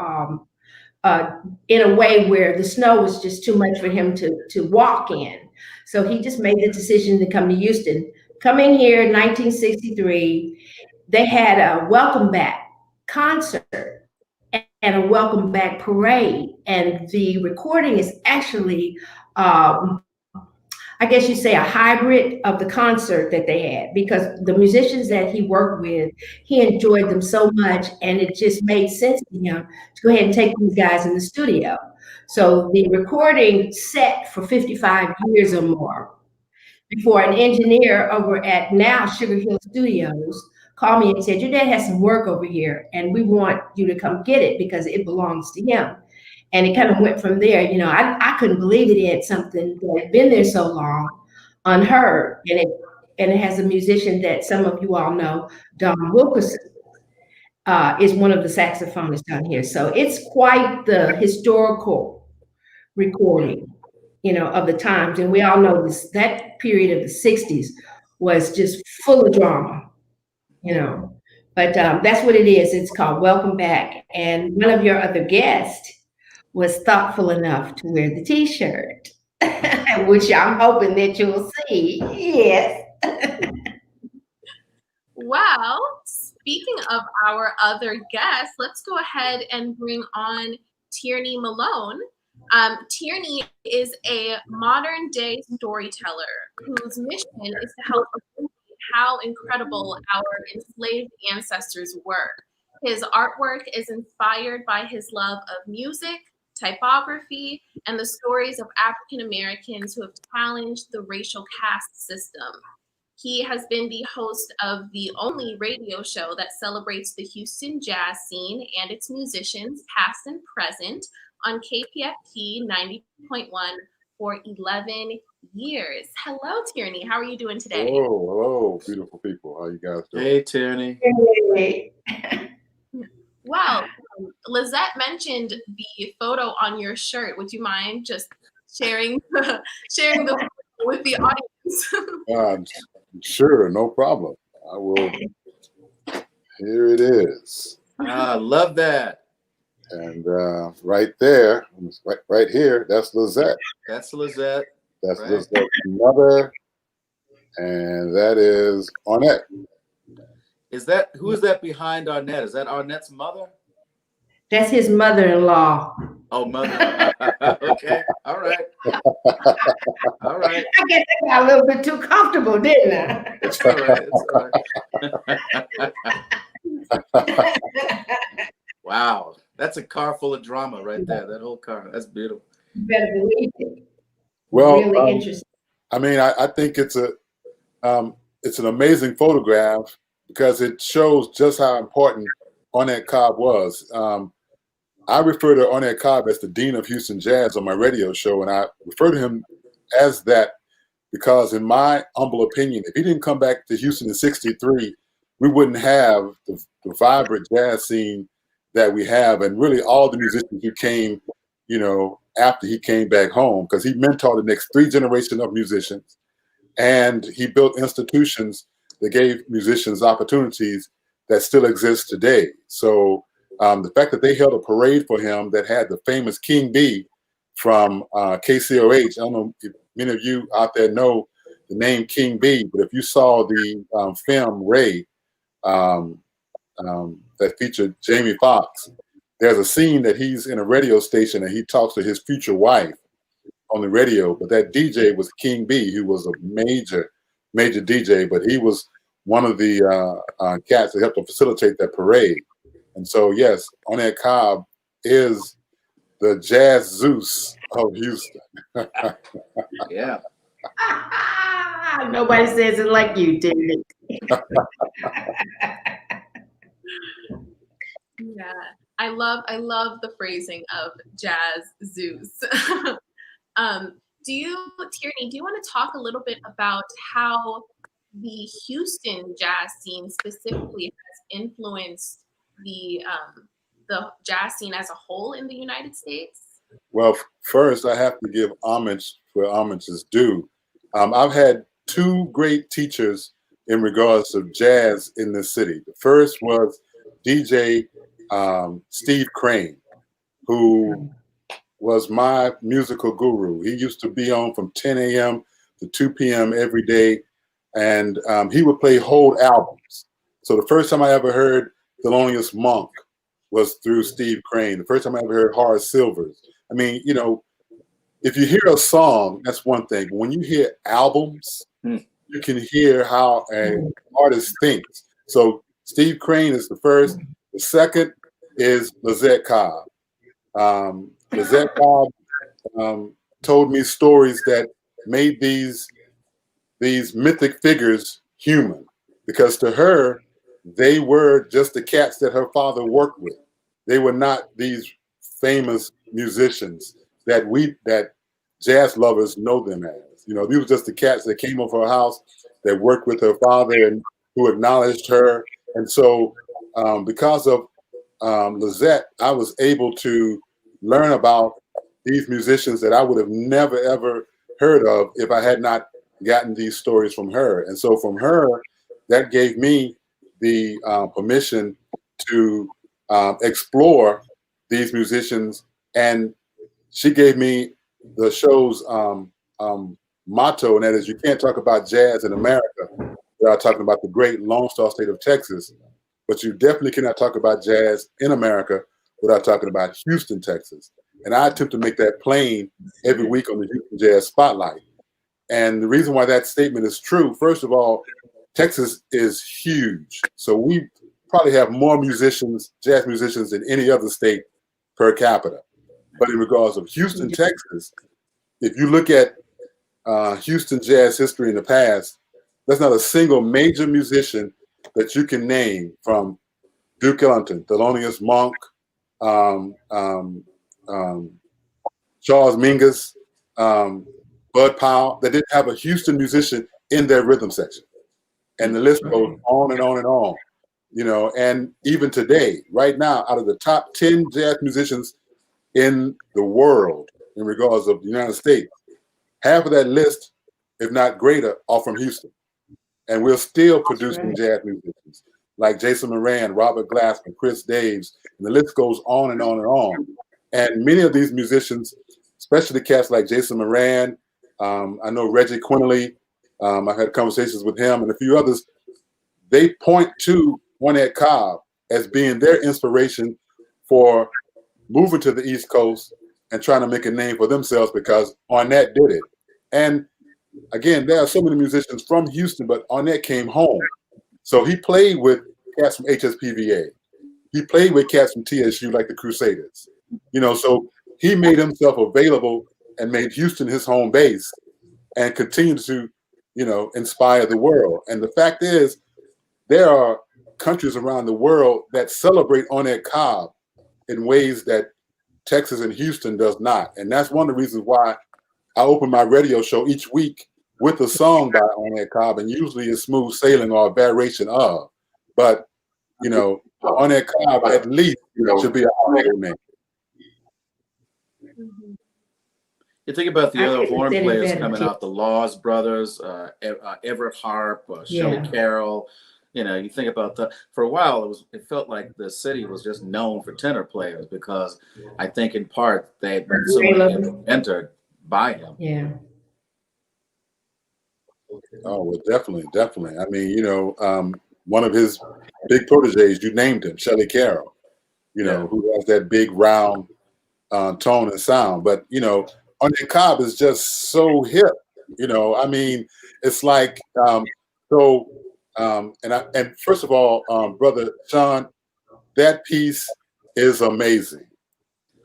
uh, in a way where the snow was just too much for him to walk in. So he just made the decision to come to Houston. Coming here in 1963, they had a welcome back concert and a welcome back parade. And the recording is actually I guess you say a hybrid of the concert that they had, because the musicians that he worked with, he enjoyed them so much, and it just made sense to him to go ahead and take these guys in the studio. So the recording set for 55 years or more before an engineer over at now Sugar Hill Studios called me and said, "Your dad has some work over here, and we want you to come get it because it belongs to him." And it kind of went from there. I couldn't believe it had something that had been there so long unheard. And it has a musician that some of you all know, Don Wilkerson, is one of the saxophonists down here. So it's quite the historical recording, of the times. And we all know that period of the 60s was just full of drama. But that's what it is. It's called Welcome Back. And one of your other guests was thoughtful enough to wear the T-shirt, which I'm hoping that you'll see. Yes. Well, speaking of our other guests, let's go ahead and bring on Tierney Malone. Tierney is a modern day storyteller whose mission is to help appreciate how incredible our enslaved ancestors were. His artwork is inspired by his love of music, typography, and the stories of African Americans who have challenged the racial caste system. He has been the host of the only radio show that celebrates the Houston jazz scene and its musicians, past and present, on KPFT 90.1 for 11 years. Hello, Tierney. How are you doing today? Hello, beautiful people. How you guys doing? Hey, Tierney. Hey. Well, Lizette mentioned the photo on your shirt. Would you mind just sharing the photo with the audience? Sure, no problem. I will. Here it is. I love that. And right there, right here, that's Lizette. That's Lizette. That's right. Lizette's mother, and that is Arnett. Who is that behind Arnett? Is that Arnett's mother? That's his mother-in-law. Oh, mother. Okay. All right. All right. I guess I got a little bit too comfortable, didn't I? It's all right. It's all right. Wow. That's a car full of drama right there. That whole car. That's beautiful. You better believe it. Well, really interesting. I mean, I think it's an amazing photograph because it shows just how important Arnett Cobb was. I refer to Arnett Cobb as the Dean of Houston Jazz on my radio show, and I refer to him as that because, in my humble opinion, if he didn't come back to Houston in '63, we wouldn't have the vibrant jazz scene that we have, and really all the musicians who came, after he came back home, because he mentored the next 3 generations of musicians, and he built institutions that gave musicians opportunities that still exist today. So the fact that they held a parade for him that had the famous King B from KCOH, I don't know if many of you out there know the name King B, but if you saw the film Ray that featured Jamie Foxx, there's a scene that he's in a radio station and he talks to his future wife on the radio, but that DJ was King B, who was a major DJ, but he was one of the cats that helped to facilitate that parade. And so, yes, Arnett Cobb is the Jazz Zeus of Houston. Yeah. Nobody says it like you, Tierney. Yeah, I love the phrasing of Jazz Zeus. Tierney, do you want to talk a little bit about how the Houston jazz scene specifically has influenced the jazz scene as a whole in the United States? Well, first I have to give homage where homage is due. I've had two great teachers in regards to jazz in this city. The first was DJ Steve Crane, who was my musical guru. He used to be on from 10 a.m. to 2 p.m. every day, and he would play whole albums. So the first time I ever heard Thelonious Monk was through Steve Crane. The first time I ever heard Horace Silvers. I mean, you know, if you hear a song, that's one thing. But when you hear albums, you can hear how an artist thinks. So Steve Crane is the first. The second is Lizette Cobb. Lizette Cobb told me stories that made these mythic figures human, because to her, they were just the cats that her father worked with. They were not these famous musicians that jazz lovers know them as. You know, these were just the cats that came over her house, that worked with her father and who acknowledged her. And so because of Lizette, I was able to learn about these musicians that I would have never, ever heard of if I had not gotten these stories from her. And so from her, that gave me the permission to explore these musicians. And she gave me the show's motto, and that is, you can't talk about jazz in America without talking about the great Lone Star State of Texas, but you definitely cannot talk about jazz in America without talking about Houston, Texas. And I attempt to make that plain every week on the Houston Jazz Spotlight. And the reason why that statement is true, first of all, Texas is huge. So we probably have more musicians, jazz musicians, than any other state per capita. But in regards of Houston, Texas, if you look at Houston jazz history in the past, there's not a single major musician that you can name, from Duke Ellington, Thelonious Monk, Charles Mingus, Bud Powell, that didn't have a Houston musician in their rhythm section. And the list goes on and on and on. You know, and even today, right now, out of the top 10 jazz musicians in the world, in regards of the United States, half of that list, if not greater, are from Houston. And we're still producing jazz musicians like Jason Moran, Robert Glasper, Chris Daves, and the list goes on and on and on. And many of these musicians, especially cats like Jason Moran, I know Reggie Quinley, I've had conversations with him and a few others, they point to Arnett Cobb as being their inspiration for moving to the East Coast and trying to make a name for themselves, because Arnett did it. And again, there are so many musicians from Houston, but Arnett came home. So he played with cats from HSPVA. He played with cats from TSU like the Crusaders. You know, so he made himself available and made Houston his home base and continued to, you know, inspire the world. And the fact is, there are countries around the world that celebrate Arnett Cobb in ways that Texas and Houston does not. And that's one of the reasons why I open my radio show each week with a song by Arnett Cobb, and usually it's Smooth Sailing or a variation of. But, you know, Arnett Cobb at least should be a household name. You think about the other horn players coming out, the Laws Brothers, Everett Harp, Shelley Carroll. You know, you think about that. For a while, it felt like the city was just known for tenor players, because I think in part they had been so entered by him. Yeah. Oh, well, definitely. I mean, you know, one of his big proteges, you named him, Shelley Carroll, you know, who has that big round tone and sound. But, you know, Arnett Cobb is just so hip. You know, I mean, it's like, and first of all, Brother Shawn, that piece is amazing.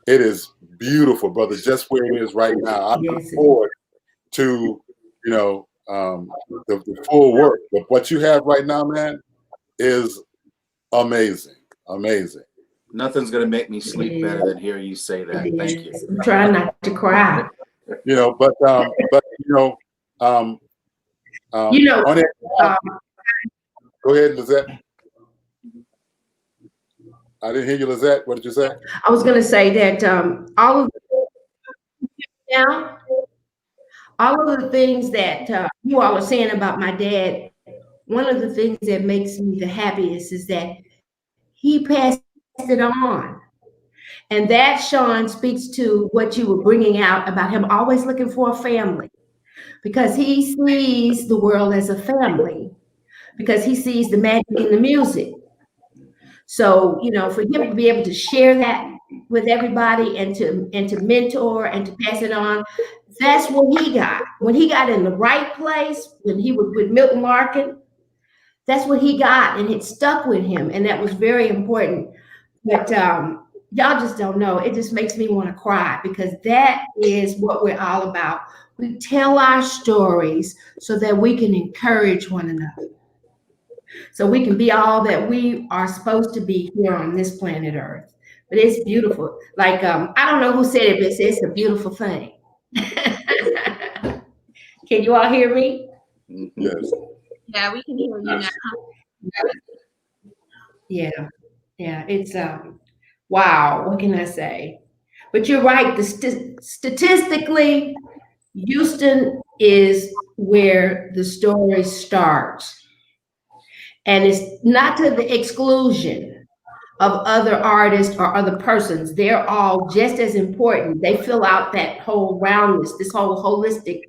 It is beautiful, brother, just where it is right now. I look Yes. forward to, the full work. But what you have right now, man, is amazing. Amazing. Nothing's gonna make me sleep better than hearing you say that. Thank you. I'm trying not to cry. But on it, go ahead, Lizette. I didn't hear you, Lizette. What did you say? I was going to say that all of the things that you all are saying about my dad, one of the things that makes me the happiest is that he passed it on. And that, Shawn, speaks to what you were bringing out about him always looking for a family, because he sees the world as a family, because he sees the magic in the music. So, for him to be able to share that with everybody and to mentor and to pass it on, that's what he got. When he got in the right place, when he was with Milton Larkin, that's what he got, and it stuck with him, and that was very important. But y'all just don't know. It just makes me want to cry, because that is what we're all about. We tell our stories so that we can encourage one another, so we can be all that we are supposed to be here on this planet Earth. But it's beautiful. Like, I don't know who said it, but it's a beautiful thing. Can you all hear me? Yes. Yeah, we can hear you now. Yeah. It's wow. What can I say? But you're right. Statistically, Houston is where the story starts. And it's not to the exclusion of other artists or other persons. They're all just as important. They fill out that whole roundness, this whole holistic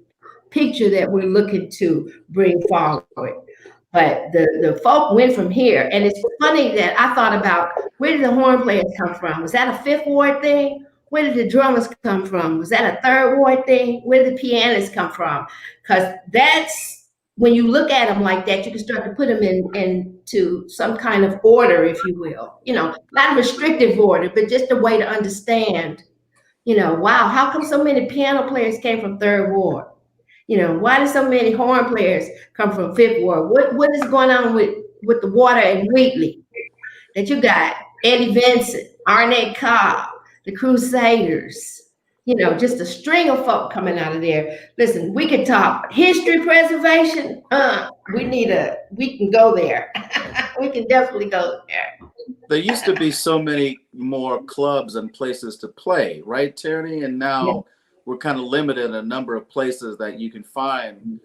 picture that we're looking to bring forward. But the folk went from here. And it's funny that I thought about, where did the horn players come from? Was that a Fifth Ward thing? Where did the drummers come from? Was that a Third Ward thing? Where did the pianists come from? Because that's, when you look at them like that, you can start to put them into some kind of order, if you will. Not a restrictive order, but just a way to understand, wow, how come so many piano players came from Third Ward? Why did so many horn players come from Fifth Ward? What is going on with the water in Wheatley? That you got Eddie Vincent, Arnett Cobb, the Crusaders, just a string of folk coming out of there. Listen, we could talk history preservation. We can go there. We can definitely go there. There used to be so many more clubs and places to play, right, Tierney? And now we're kind of limited in a number of places that you can find.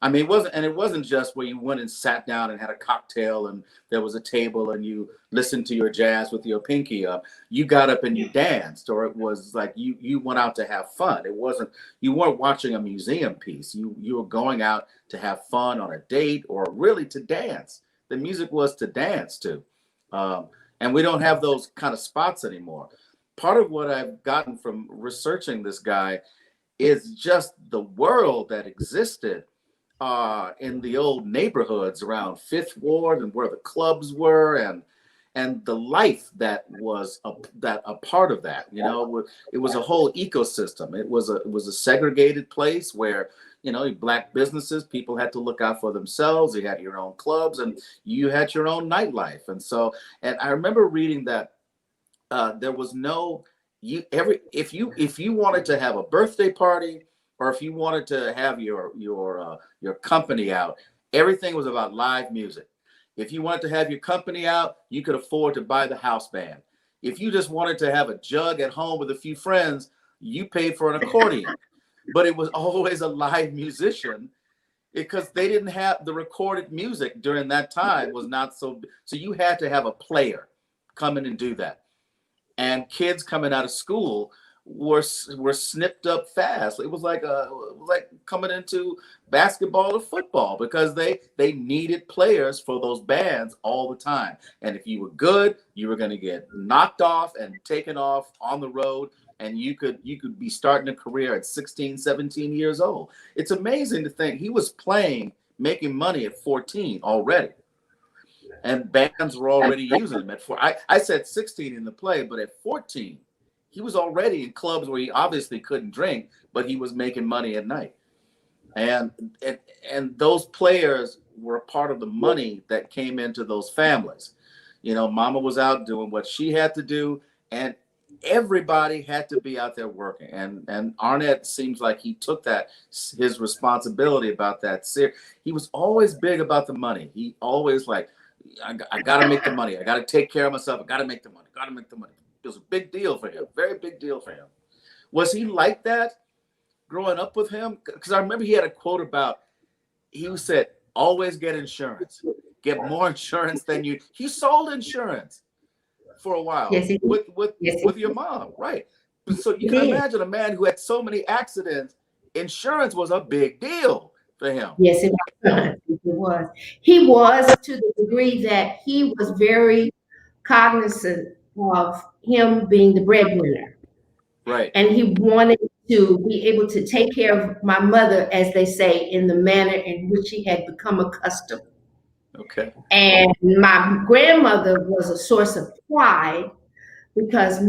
I mean, it wasn't just where you went and sat down and had a cocktail and there was a table and you listened to your jazz with your pinky up. You got up and you danced, or it was like you went out to have fun. You weren't watching a museum piece. You were going out to have fun on a date, or really to dance. The music was to dance to. And we don't have those kind of spots anymore. Part of what I've gotten from researching this guy is just the world that existed in the old neighborhoods around Fifth Ward and where the clubs were, and the life that was a part of that. It was a whole ecosystem. It was a segregated place where Black businesses, people had to look out for themselves. You had your own clubs and you had your own nightlife. And I remember reading that there was no if you wanted to have a birthday party, or if you wanted to have your company out, everything was about live music. If you wanted to have your company out, you could afford to buy the house band. If you just wanted to have a jug at home with a few friends, you paid for an accordion. But it was always a live musician, because they didn't have the recorded music during that time. Was not so you had to have a player come in and do that. And kids coming out of school were snipped up fast. It was like coming into basketball or football, because they needed players for those bands all the time. And if you were good, you were going to get knocked off and taken off on the road, and you could be starting a career at 16, 17 years old. It's amazing to think he was making money at 14 already. And bands were already using him at 4. I said 16 in the play, but at 14, he was already in clubs where he obviously couldn't drink, but he was making money at night. And those players were part of the money that came into those families. You know, mama was out doing what she had to do, and everybody had to be out there working. And Arnett seems like he took that, his responsibility about that. He was always big about the money. He always like, I got to make the money. I got to take care of myself. I got to make the money. Got to make the money. It was a big deal for him. Very big deal for him. Was he like that growing up with him? Because I remember he had a quote about, he said, always get insurance. Get more insurance than you. He sold insurance for a while. Yes, with your mom, right? So you can imagine a man who had so many accidents. Insurance was a big deal for him. Yes, it was. He was, to the degree that he was very cognizant of him being the breadwinner. Right. And he wanted to be able to take care of my mother, as they say, in the manner in which he had become accustomed. Okay. And my grandmother was a source of pride because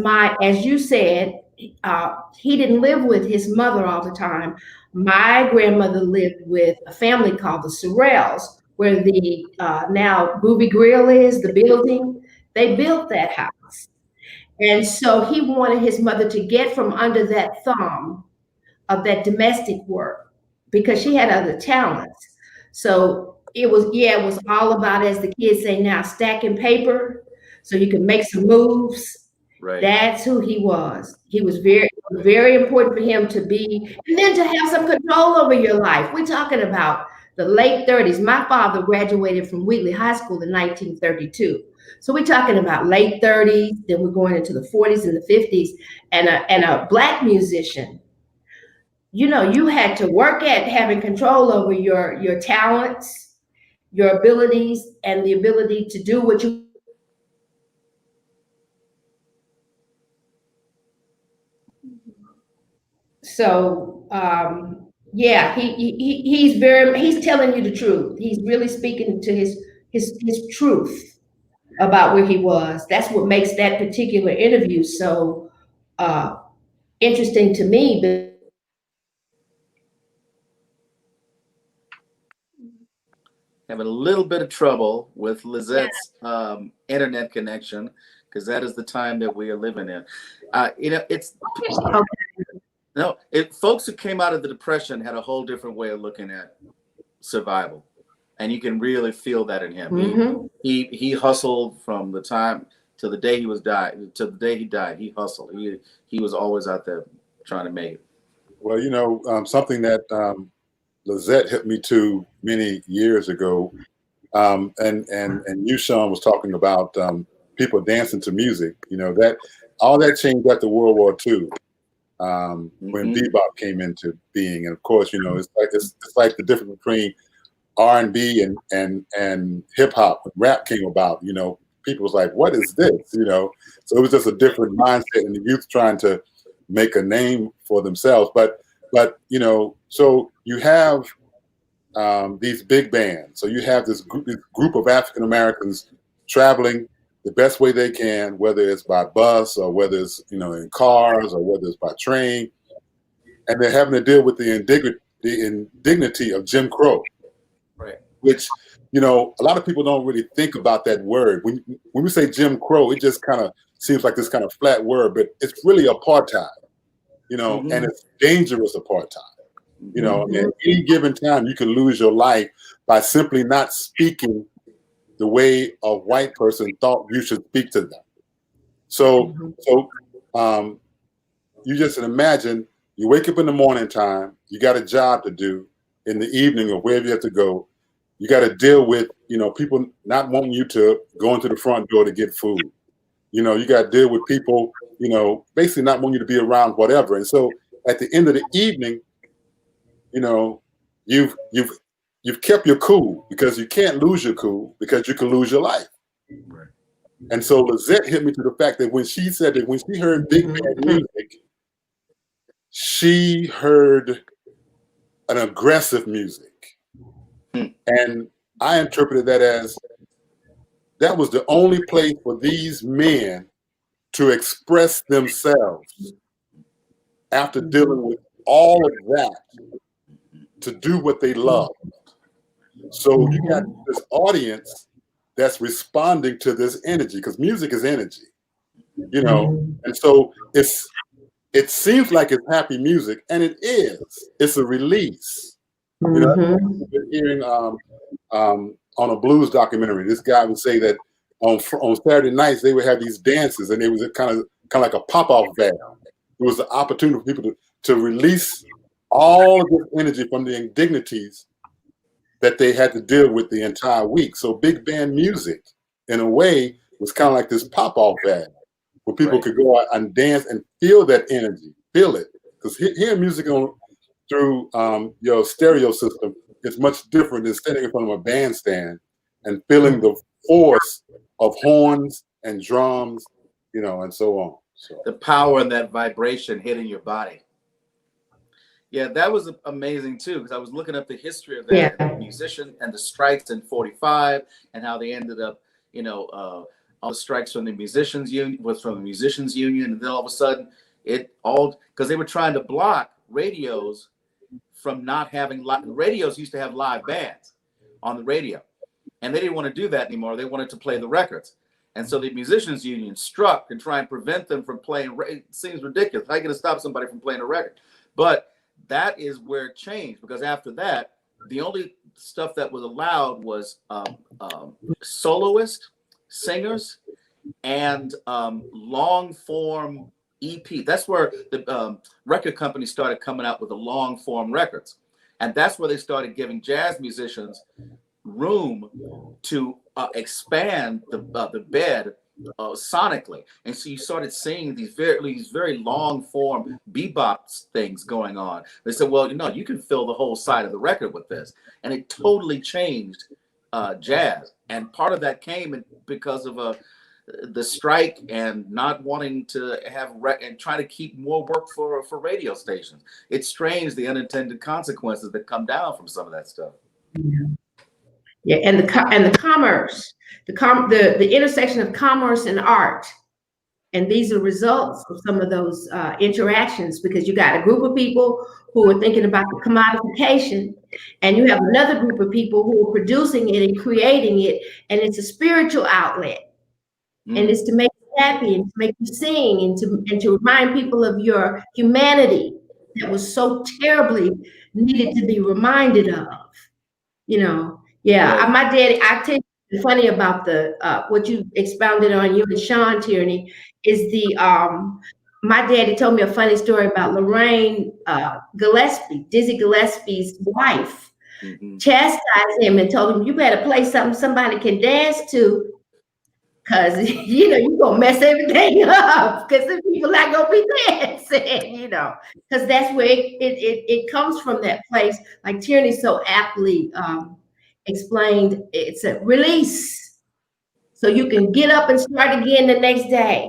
as you said, he didn't live with his mother all the time. My grandmother lived with a family called the Sorrells, where the now Booby Grill is, the building. They built that house. And so he wanted his mother to get from under that thumb of that domestic work because she had other talents. So it was all about, as the kids say now, stacking paper so you can make some moves. Right. That's who he was. He was very, very important for him to be, and then to have some control over your life. We're talking about the late 30s. My father graduated from Wheatley High School in 1932. So we're talking about late 30s, then we're going into the 40s and the 50s, and a Black musician. You know, you had to work at having control over your talents, your abilities, and the ability to do what you. So he's telling you the truth. He's really speaking to his truth about where he was. That's what makes that particular interview so interesting to me. Having a little bit of trouble with Lizette's internet connection, because that is the time that we are living in. You know, it's folks who came out of the Depression had a whole different way of looking at survival, and you can really feel that in him. Mm-hmm. He hustled from the time to the day he died. He hustled. He was always out there trying to make it. Well, you know, something that Lizette hit me to many years ago, and you, Shawn, was talking about people dancing to music. You know, that all that changed after World War II, when bebop came into being, and of course, you know, it's like the difference between R&B and hip hop. When rap came about, you know, people was like, "What is this?" You know, so it was just a different mindset, and the youth trying to make a name for themselves. But you know, so you have these big bands. So you have this group of African Americans traveling the best way they can, whether it's by bus or whether it's, you know, in cars or whether it's by train, and they're having to deal with the indignity of Jim Crow, right? Which, you know, a lot of people don't really think about that word. When we say Jim Crow, it just kind of seems like this kind of flat word, but it's really apartheid. You know, and it's dangerous apartheid. You know, at any given time, you can lose your life by simply not speaking the way a white person thought you should speak to them. So you just imagine you wake up in the morning time, you got a job to do in the evening or wherever you have to go. You got to deal with, you know, people not wanting you to go into the front door to get food. You know, you got to deal with people, you know, basically not wanting you to be around, whatever. And so at the end of the evening, you know, you've kept your cool, because you can't lose your cool, because you can lose your life. Right. And so Lizette hit me to the fact that when she said that when she heard big band music, she heard an aggressive music. And I interpreted that as that was the only place for these men to express themselves after dealing with all of that, to do what they love. So you got this audience that's responding to this energy, because music is energy, you know. And so it seems like it's happy music, and it is. It's a release. You know, I've been hearing on a blues documentary, this guy would say that on Saturday nights they would have these dances, and it was kind of like a pop-off valve. It was the opportunity for people to release all of this energy from the indignities that they had to deal with the entire week. So big band music, in a way, was kind of like this pop-off valve where people could go out and dance and feel that energy, feel it. Because hearing music through your stereo system is much different than standing in front of a bandstand and feeling the force of horns and drums, you know, and so on. So the power and that vibration hitting your body. Yeah, that was amazing too, because I was looking up the history of that musician and the strikes in '45 and how they ended up, you know, all the strikes from the musicians union was from the musicians union, and then all of a sudden because they were trying to block radios from not having radios used to have live bands on the radio, and they didn't want to do that anymore. They wanted to play the records. And so the musicians union struck and try and prevent them from playing. It seems ridiculous. How are you going to stop somebody from playing a record? But that is where it changed, because after that, the only stuff that was allowed was soloist, singers, and long form EP. That's where the record companies started coming out with the long form records. And that's where they started giving jazz musicians room to expand the bed sonically. And so you started seeing these very long form bebop things going on. They said, well, you know, you can fill the whole side of the record with this. And it totally changed jazz. And part of that came because of the strike and not wanting to have and trying to keep more work for radio stations. It's strange, the unintended consequences that come down from some of that stuff. Yeah, and the commerce, the intersection of commerce and art, and these are results of some of those interactions, because you got a group of people who are thinking about the commodification, and you have another group of people who are producing it and creating it, and it's a spiritual outlet, and it's to make you happy and to make you sing and to remind people of your humanity that was so terribly needed to be reminded of, you know. Yeah, my daddy, I tell you, funny about the what you expounded on, you and Shawn, Tierney, is my daddy told me a funny story about Lorraine Gillespie, Dizzy Gillespie's wife, chastised him and told him, you better play something somebody can dance to, because, you know, you're going to mess everything up, because the people not going to be dancing, you know, because that's where it comes from, that place. Like Tierney so aptly explained, it's a release, so you can get up and start again the next day,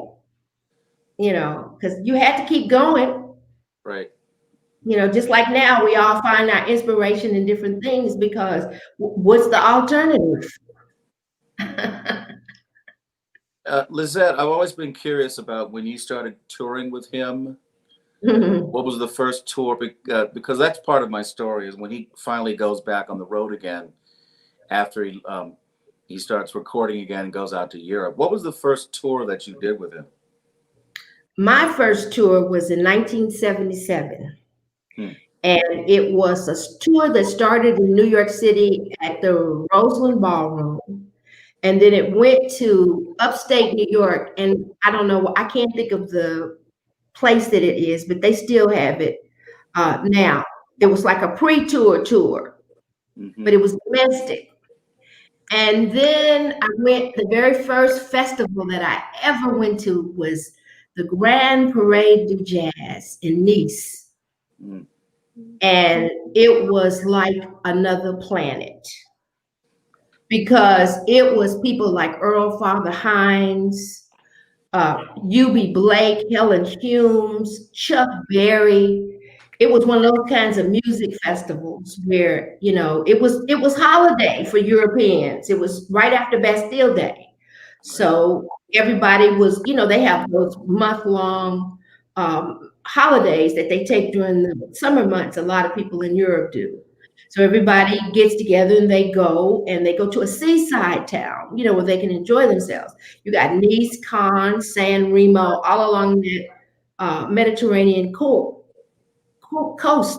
you know, because you had to keep going, right? You know, just like now we all find our inspiration in different things, because what's the alternative? Lizette, I've always been curious about when you started touring with him. What was the first tour? Because that's part of my story, is when he finally goes back on the road again after he starts recording again and goes out to Europe. What was the first tour that you did with him? My first tour was in 1977. And it was a tour that started in New York City at the Roseland Ballroom. And then it went to upstate New York. And I don't know, I can't think of the place that it is, but they still have it now. It was like a pre-tour tour, but it was domestic. And then I went, the very first festival that I ever went to was the Grand Parade du Jazz in Nice. And it was like another planet, because it was people like Earl Father Hines, U.B. Blake, Helen Humes, Chuck Berry. It was one of those kinds of music festivals where, you know, it was holiday for Europeans. It was right after Bastille Day. So everybody was, they have those month-long holidays that they take during the summer months. A lot of people in Europe do. So everybody gets together and they go to a seaside town, where they can enjoy themselves. You got Nice, Cannes, San Remo, all along the Mediterranean coast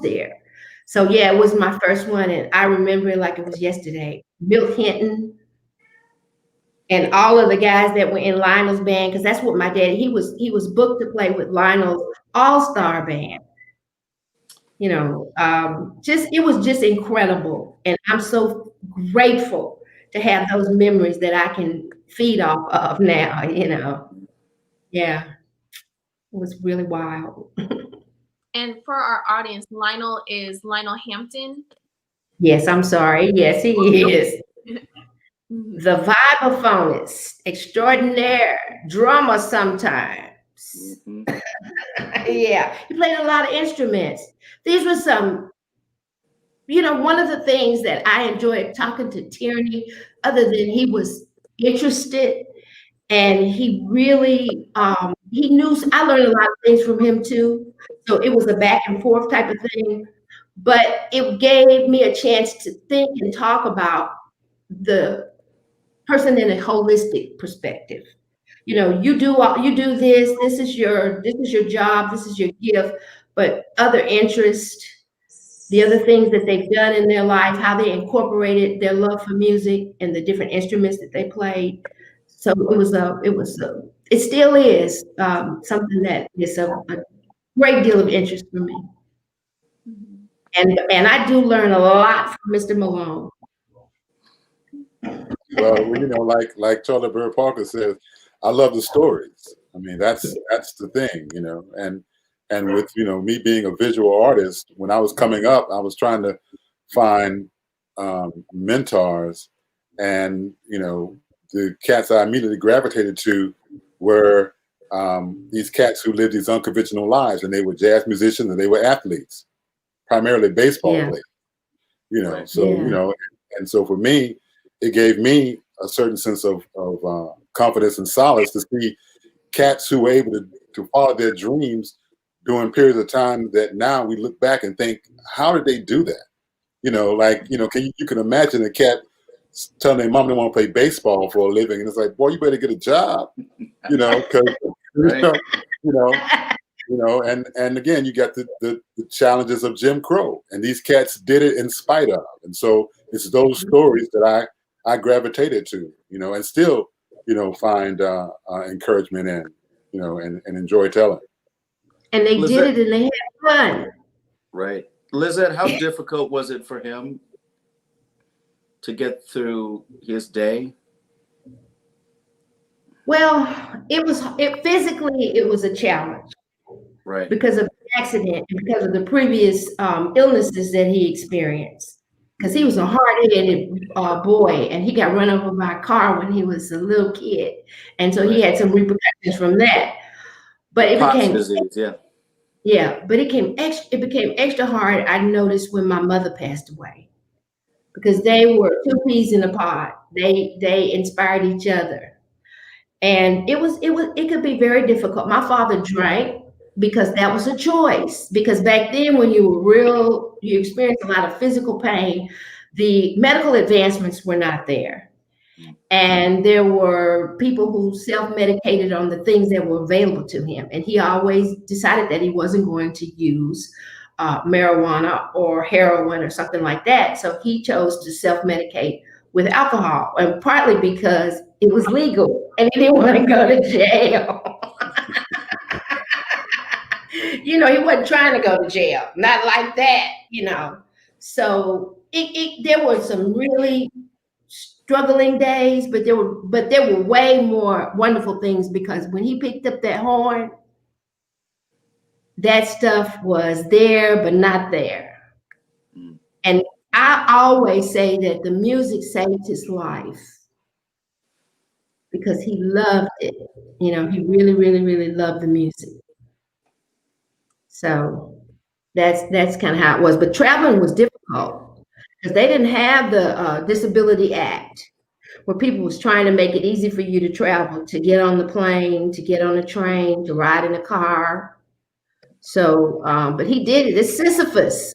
there. So yeah, it was my first one, and I remember it like it was yesterday. Milt Hinton and all of the guys that were in Lionel's band, because that's what my dad, he was booked to play with Lionel's all-star band. It was just incredible. And I'm so grateful to have those memories that I can feed off of now, Yeah, it was really wild. And for our audience, Lionel is Lionel Hampton. Yes, I'm sorry. Yes, he is. The vibraphonist extraordinaire, drummer sometimes. Yeah, he played a lot of instruments. These were some, one of the things that I enjoyed talking to Tierney, other than he was interested and he really, he knew, I learned a lot of things from him too. So it was a back and forth type of thing, but it gave me a chance to think and talk about the person in a holistic perspective. You do this is your job, this is your gift, but other interests, the other things that they've done in their life, how they incorporated their love for music and the different instruments that they played. So it still is something that is a great deal of interest for me. And I do learn a lot from Mr. Malone. Well, like Charlie Bird Parker says, I love the stories. I mean, that's the thing, and with me being a visual artist, when I was coming up, I was trying to find mentors, and the cats I immediately gravitated to were these cats who lived these unconventional lives, and they were jazz musicians and they were athletes, primarily baseball players. And so for me, it gave me a certain sense of confidence and solace to see cats who were able to follow their dreams during periods of time that now we look back and think, how did they do that? You can imagine a cat telling their mom they want to play baseball for a living, and it's like, boy, you better get a job, because and again, you got the challenges of Jim Crow, and these cats did it in spite of, and so it's those stories that I gravitated to, and still, find encouragement in, and enjoy telling. And they did it and they had fun. Right. Lizette, how difficult was it for him to get through his day? Well, physically, it was a challenge. Right. Because of the accident and because of the previous illnesses that he experienced. Because he was a hard-headed boy, and he got run over by a car when he was a little kid, and so he had some repercussions from that. But it became disease, but it became extra hard. I noticed when my mother passed away, because they were two peas in a pod. They inspired each other, and it could be very difficult. My father drank because that was a choice. Because back then, when you experienced a lot of physical pain, the medical advancements were not there. And there were people who self-medicated on the things that were available to him. And he always decided that he wasn't going to use marijuana or heroin or something like that. So he chose to self-medicate with alcohol, and partly because it was legal and he didn't want to go to jail. He wasn't trying to go to jail, not like that, So there were some really struggling days, but there were way more wonderful things, because when he picked up that horn, that stuff was there, but not there. And I always say that the music saved his life because he loved it. He really, really, really loved the music. So that's kind of how it was. But traveling was difficult because they didn't have the Disability Act. where people was trying to make it easy for you to travel, to get on the plane, to get on a train, to ride in a car. So, but he did it. It's Sisyphus.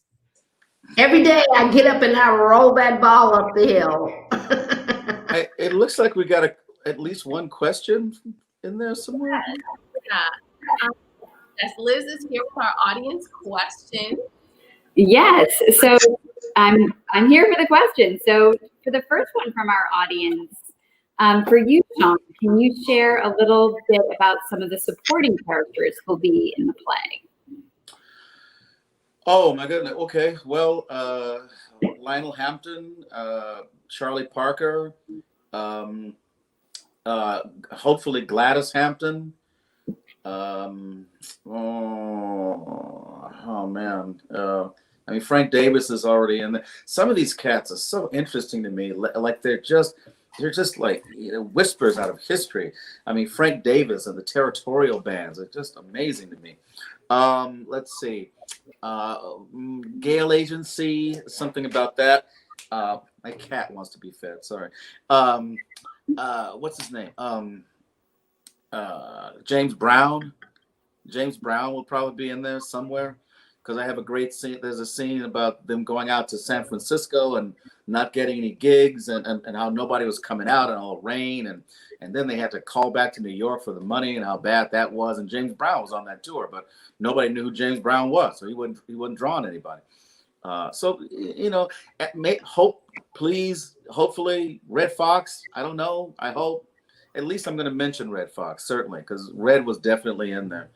Every day I get up and I roll that ball up the hill. It looks like we got at least one question in there somewhere. Yeah. Yes, Liz is here with our audience question. Yes. So I'm here for the question. So for the first one from our audience, for you, Shawn, can you share a little bit about some of the supporting characters who'll be in the play? Oh my goodness. Okay. Well, Lionel Hampton, Charlie Parker, hopefully Gladys Hampton. Oh man. I mean, Frank Davis is already in there. Some of these cats are so interesting to me. Like they're just like, you know, whispers out of history. I mean, Frank Davis and the Territorial Bands are just amazing to me. Let's see. Gale Agency, something about that. My cat wants to be fed. Sorry. What's his name? James Brown. James Brown will probably be in there somewhere, because I have a great scene. There's a scene about them going out to San Francisco and not getting any gigs, and how nobody was coming out and all rain, and then they had to call back to New York for the money and how bad that was. And James Brown was on that tour, but nobody knew who James Brown was, so he wasn't drawing anybody. So, you know, hopefully Red Fox. I don't know. I hope. At least I'm going to mention Red Fox, certainly, because Red was definitely in there.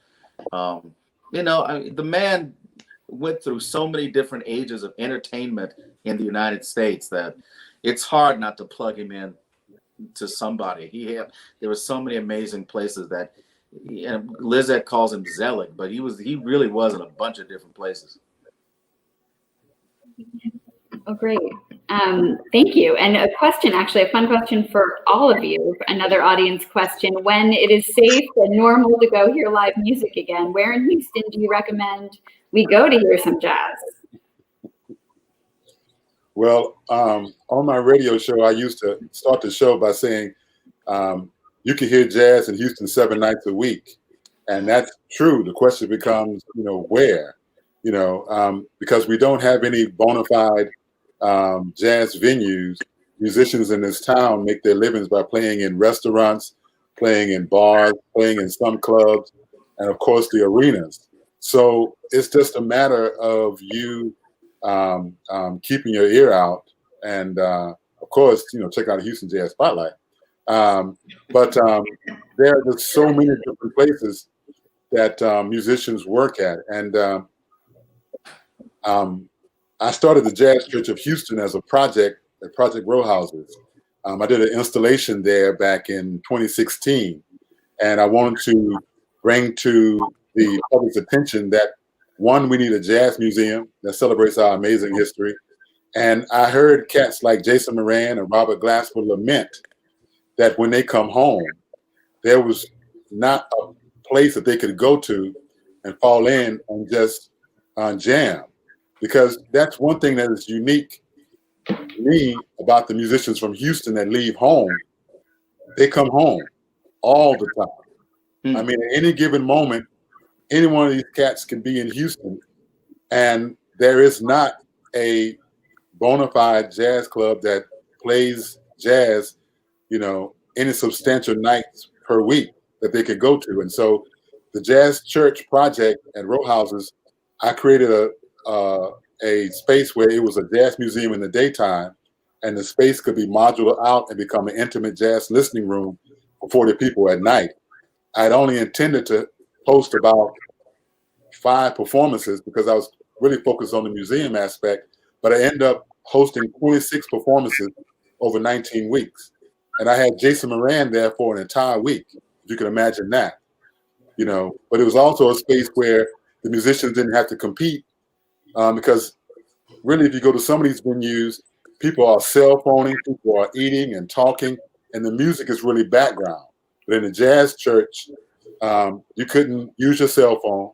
You know, the man went through so many different ages of entertainment in the United States that it's hard not to plug him in to somebody. There were so many amazing places that, you know, Lizette calls him Zelig, but he really was in a bunch of different places. Oh, great. Thank you. And a question, actually, a fun question for all of you, another audience question. When it is safe and normal to go hear live music again, where in Houston do you recommend we go to hear some jazz? Well, on my radio show, I used to start the show by saying, you can hear jazz in Houston 7 nights a week. And that's true. The question becomes, you know, where? You know, because we don't have any bona fide jazz venues. Musicians in this town make their livings by playing in restaurants, playing in bars, playing in some clubs, and of course the arenas. So it's just a matter of you keeping your ear out, and of course, you know, check out the Houston Jazz Spotlight. But there are just so many different places that musicians work at, and I started the Jazz Church of Houston as a project at Project Row Houses. I did an installation there back in 2016, and I wanted to bring to the public's attention that, one, we need a jazz museum that celebrates our amazing history. And I heard cats like Jason Moran and Robert Glasper lament that when they come home, there was not a place that they could go to and fall in and just jam. Because that's one thing that is unique to me about the musicians from Houston that leave home. They come home all the time. I mean, at any given moment, any one of these cats can be in Houston, and there is not a bona fide jazz club that plays jazz, you know, any substantial nights per week that they could go to. And so the Jazz Church project at Row Houses, I created a space where it was a jazz museum in the daytime, and the space could be modular out and become an intimate jazz listening room for 40 people at night. I'd only intended to host about 5 performances because I was really focused on the museum aspect, but I ended up hosting 26 performances over 19 weeks. And I had Jason Moran there for an entire week, if you can imagine that, you know. But it was also a space where the musicians didn't have to compete, because really, if you go to some of these venues, people are cell phoning, people are eating and talking, and the music is really background. But in the Jazz Church, you couldn't use your cell phone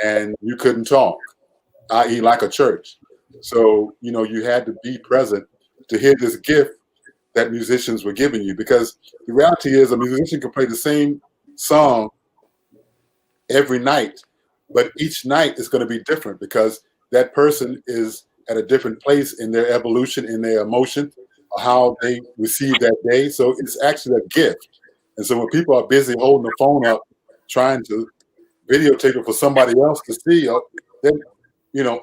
and you couldn't talk, i.e. like a church. So, you know, you had to be present to hear this gift that musicians were giving you, because the reality is a musician can play the same song every night, but each night is going to be different because that person is at a different place in their evolution, in their emotion, or how they receive that day. So it's actually a gift. And so when people are busy holding the phone up, trying to videotape it for somebody else to see, then,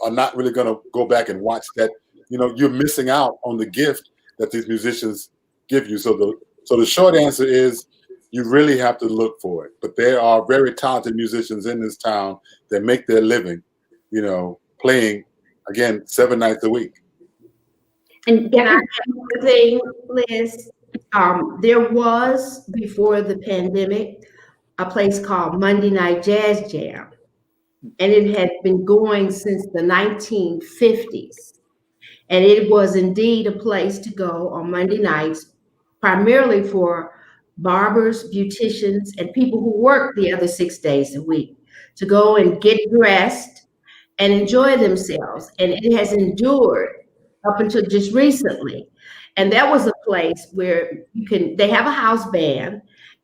are not really going to go back and watch that. You're missing out on the gift that these musicians give you. So the short answer is you really have to look for it. But there are very talented musicians in this town that make their living, playing, again, 7 nights a week. And Can I add one thing, Liz? There was, before the pandemic, a place called Monday Night Jazz Jam. And it had been going since the 1950s. And it was indeed a place to go on Monday nights, primarily for barbers, beauticians, and people who work the other 6 days a week, to go and get dressed and enjoy themselves. And it has endured up until just recently. And that was a place where they have a house band,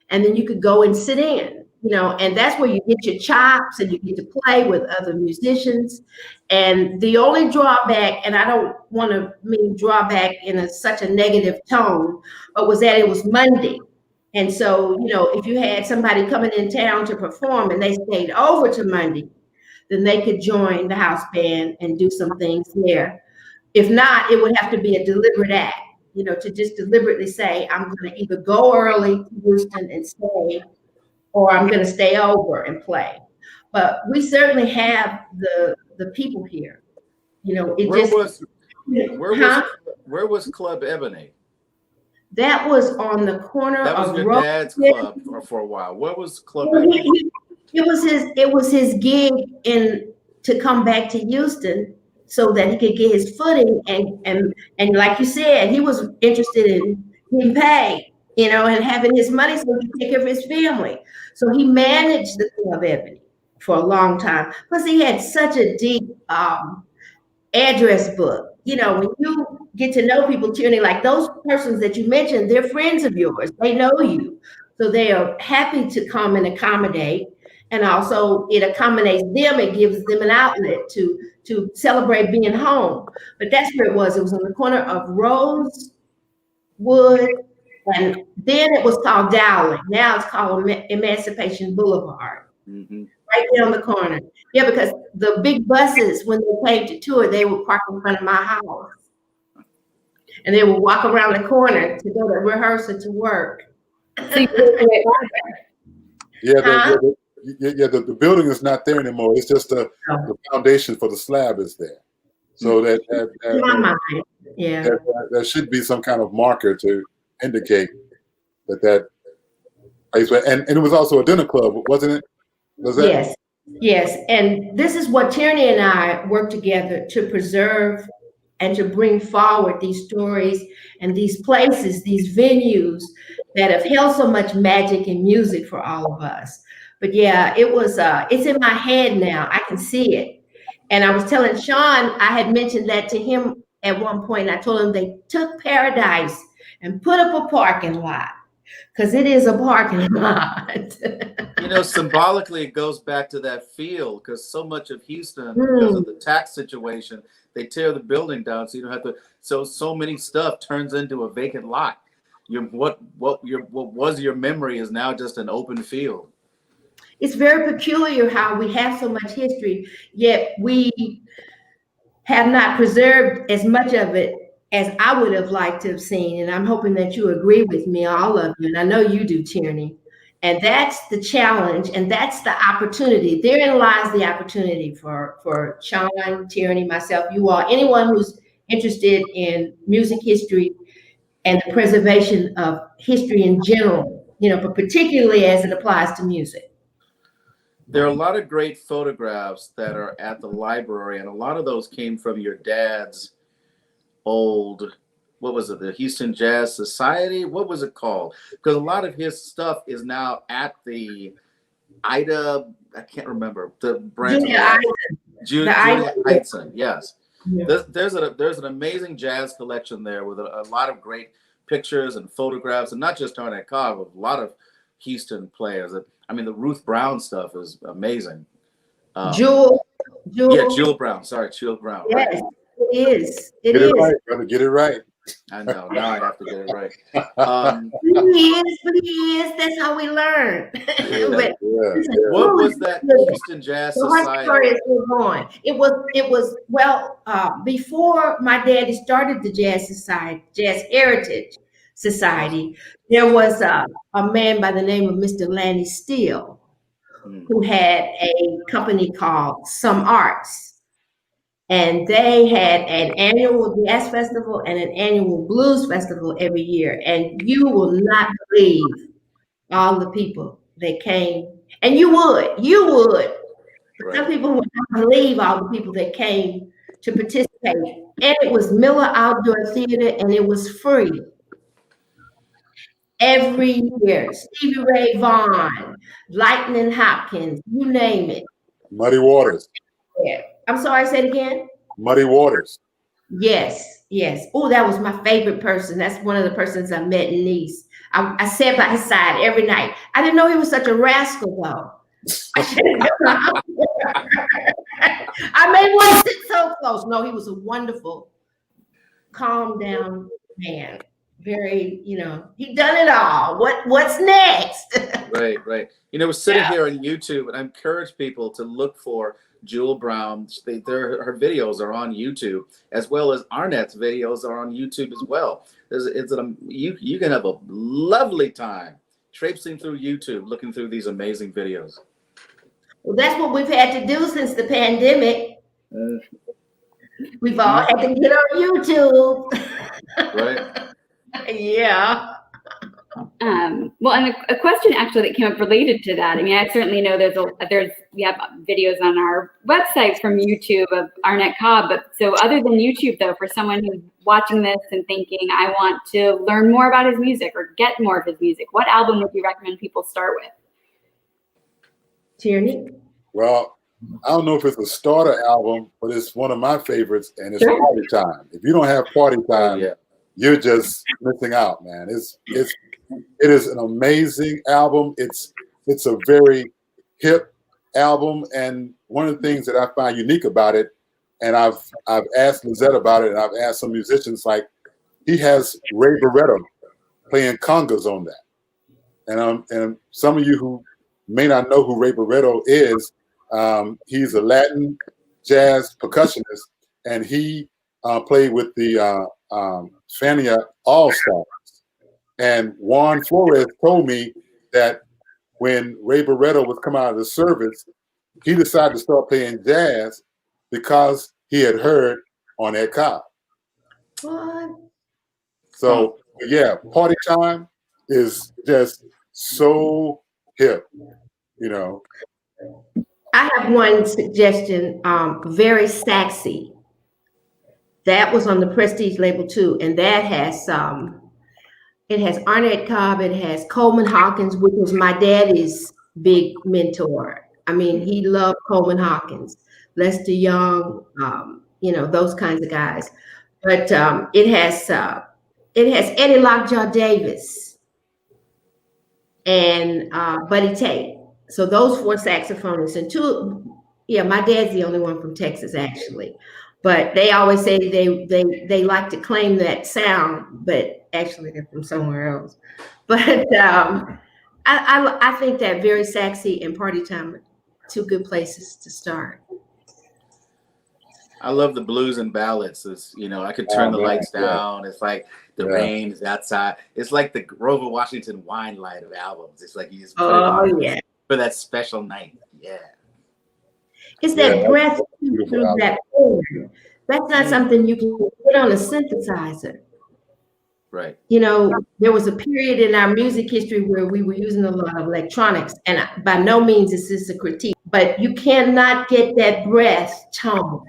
and then you could go and sit in, and that's where you get your chops and you get to play with other musicians. And the only drawback, and I don't want to mean drawback in such a negative tone, but was that it was Monday. And so, if you had somebody coming in town to perform and they stayed over to Monday, then they could join the house band and do some things there. If not, it would have to be a deliberate act, to just deliberately say, I'm going to either go early to Houston and stay, or I'm going to stay over and play. But we certainly have the people here. Where was Club Ebony? That was on the corner That was of your dad's club for a while. What was Club Ebony? It was his gig to come back to Houston so that he could get his footing, and like you said, he was interested in getting paid, and having his money so he could take care of his family. So he managed the Club Ebony for a long time. Plus, he had such a deep address book. When you get to know people, Tierney, like those persons that you mentioned, they're friends of yours. They know you. So they are happy to come and accommodate. And also it accommodates them. It gives them an outlet to celebrate being home. But that's where it was. It was on the corner of Rosewood, and then it was called Dowling. Now it's called Emancipation Boulevard. Mm-hmm. Right there on the corner. Yeah, because the big buses, when they came to tour, they would park in front of my house. And they would walk around the corner to go to rehearsal to work. The building is not there anymore. It's just the foundation for the slab is there. So there should be some kind of marker to indicate that place. And it was also a dinner club, wasn't it? Yes. And this is what Tierney and I work together to preserve and to bring forward these stories and these places, these venues that have held so much magic and music for all of us. But yeah, it was, it's in my head now. I can see it. And I was telling Shawn, I had mentioned that to him at one point. I told him they took Paradise and put up a parking lot, because it is a parking lot. Symbolically, it goes back to that field, because so much of Houston, because of the tax situation, they tear the building down, so you don't have to. So many stuff turns into a vacant lot. What was your memory is now just an open field. It's very peculiar how we have so much history, yet we have not preserved as much of it as I would have liked to have seen. And I'm hoping that you agree with me, all of you. And I know you do, Tierney. And that's the challenge, and that's the opportunity. Therein lies the opportunity for Shawn, Tierney, myself, you all, anyone who's interested in music history and the preservation of history in general, but particularly as it applies to music. There are a lot of great photographs that are at the library, and a lot of those came from your dad's old, what was it, the Houston Jazz Society? What was it called? Because a lot of his stuff is now at the Ida, I can't remember, the branch. Julia Eidson, yes. Yeah. There's an amazing jazz collection there with a lot of great pictures and photographs, and not just Arnett Cobb, a lot of Houston players. I mean, the Ruth Brown stuff is amazing. Jewel. Yeah, Jewel Brown. Sorry, Jewel Brown. Yes, Right. it is. It Get is. it right, brother. Get it right. I know. Now I have to get it right. Please. That's how we learn. But What was that Houston Jazz Society? Story is on. It was well before my daddy started the Jazz Society, Jazz Heritage Society. There was a man by the name of Mr. Lanny Steele who had a company called Some Arts. And they had an annual jazz festival and an annual blues festival every year. And you will not believe all the people that came. And you would. Right. Some people would not believe all the people that came to participate. And it was Miller Outdoor Theater, and it was free. Every year, Stevie Ray Vaughan, Lightning Hopkins, you name it. Muddy Waters. Yeah. I'm sorry, say it again. Muddy Waters. Yes. Oh, that was my favorite person. That's one of the persons I met in Nice. I sat by his side every night. I didn't know he was such a rascal, though. I may want to sit so close. No, he was a wonderful, calm down man. Very, he done it all. What's next? Right. We're sitting here on YouTube, and I encourage people to look for Jewel Brown. Her videos are on YouTube, as well as Arnett's videos are on YouTube as well. You can have a lovely time traipsing through YouTube, looking through these amazing videos. Well, that's what we've had to do since the pandemic. We've all had to get on YouTube. Right. Yeah. Well, and a question actually that came up related to that. I mean, I certainly know we have videos on our website from YouTube of Arnett Cobb, but so other than YouTube though, for someone who's watching this and thinking, I want to learn more about his music or get more of his music, what album would you recommend people start with? Tierney? Well, I don't know if it's a starter album, but it's one of my favorites, and it's Party Time. If you don't have Party Time, you're just missing out, man. It is an amazing album. It's a very hip album, and one of the things that I find unique about it, and I've asked Lizette about it, and I've asked some musicians, like, he has Ray Barretto playing congas on that. And some of you who may not know who Ray Barretto is, he's a Latin jazz percussionist, and he played with the Fania All-Stars. And Juan Flores told me that when Ray Barretto was coming out of the service, he decided to start playing jazz because he had heard Arnett Cobb. What? So, yeah, Party Time is just so hip, I have one suggestion, Very Sexy. That was on the Prestige label too, and that has it has Arnett Cobb, it has Coleman Hawkins, which was my daddy's big mentor. I mean, he loved Coleman Hawkins, Lester Young, those kinds of guys. But it has Eddie Lockjaw Davis and Buddy Tate. So those 4 saxophonists and 2. Yeah, my dad's the only one from Texas, actually. But they always say they like to claim that sound, but actually they're from somewhere else. But I think that Very Sexy and Party Time are 2 good places to start. I love the blues and ballads. I could turn the lights down. It's like the rain is outside. It's like the Grover Washington wine light of albums. It's like you just put it on for that special night. Yeah. It's that breath through that horn. That's not something you can put on a synthesizer. Right. There was a period in our music history where we were using a lot of electronics, and by no means is this a critique, but you cannot get that breath tone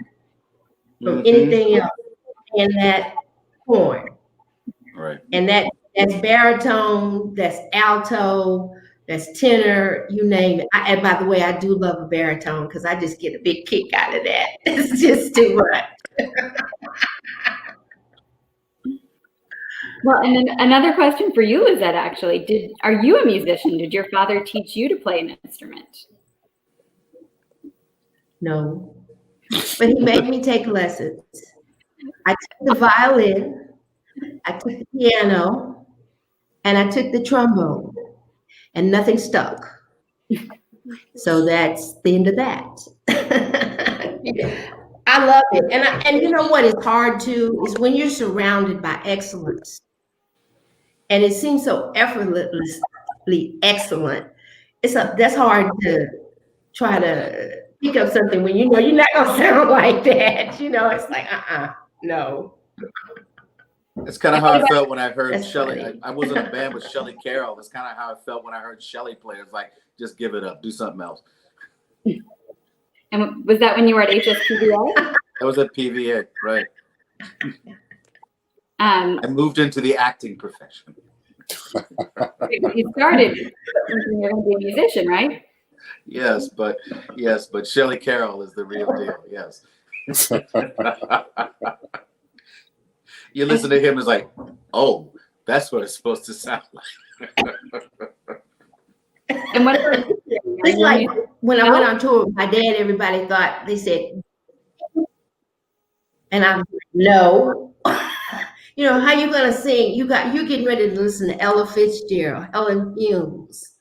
from anything else in that horn. Right. And that's baritone, that's alto, that's tenor, you name it. And by the way, I do love a baritone because I just get a big kick out of that. It's just too much. Well, and then another question for you, Lizette, actually. Are you a musician? Did your father teach you to play an instrument? No, but he made me take lessons. I took the violin, I took the piano, and I took the trombone, and nothing stuck. So that's the end of that. I love it. And you know what is hard too is when you're surrounded by excellence and it seems so effortlessly excellent. That's hard to try to pick up something when you know you're not gonna sound like that. You know, it's like, no. It's kind of how I felt when I heard That's Shelley. funny. I was in a band with Shelley Carroll. That's kind of how I felt when I heard Shelley play. It's like, just give it up, do something else. And was that when you were at HSPVA? That was at PVA, right? I moved into the acting profession. You started thinking you're going to be a musician, right? Yes, but Shelley Carroll is the real deal. Yes. You listen to him, it's like, oh, that's what it's supposed to sound like. And what? It's like when I went on tour with my dad, everybody thought, they said, and I'm no. You know, how you gonna sing? You getting ready to listen to Ella Fitzgerald, Helen Humes,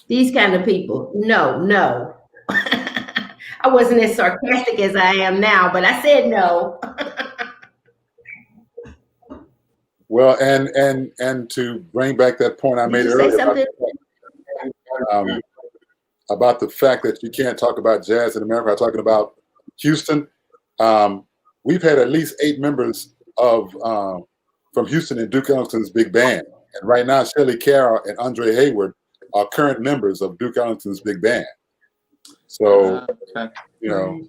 these kind of people. No. I wasn't as sarcastic as I am now, but I said no. Well, and to bring back that point I made earlier about the fact that you can't talk about jazz in America. I'm talking about Houston. We've had at least 8 members of from Houston in Duke Ellington's big band, and right now Shelley Carroll and Andre Hayward are current members of Duke Ellington's big band. So, you know,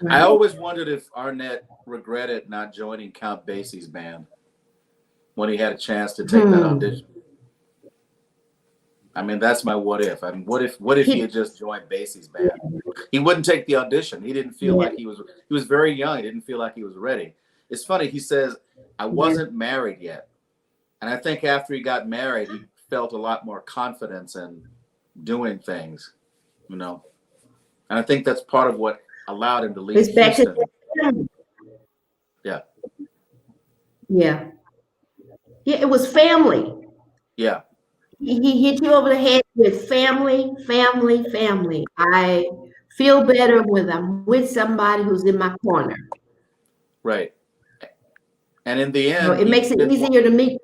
I always wondered if Arnett regretted not joining Count Basie's band when he had a chance to take that audition. I mean, that's my what if. I mean, what if he had just joined Basie's band? He wouldn't take the audition. He didn't feel like he was very young. He didn't feel like he was ready. It's funny. He says, I wasn't married yet. And I think after he got married, he felt a lot more confidence in doing things, you know. And I think that's part of what allowed him to leave Houston. Yeah, it was family. Yeah. He hit you over the head with family. I feel better when I'm with somebody who's in my corner. Right. And in the end, So it makes it easier to meet.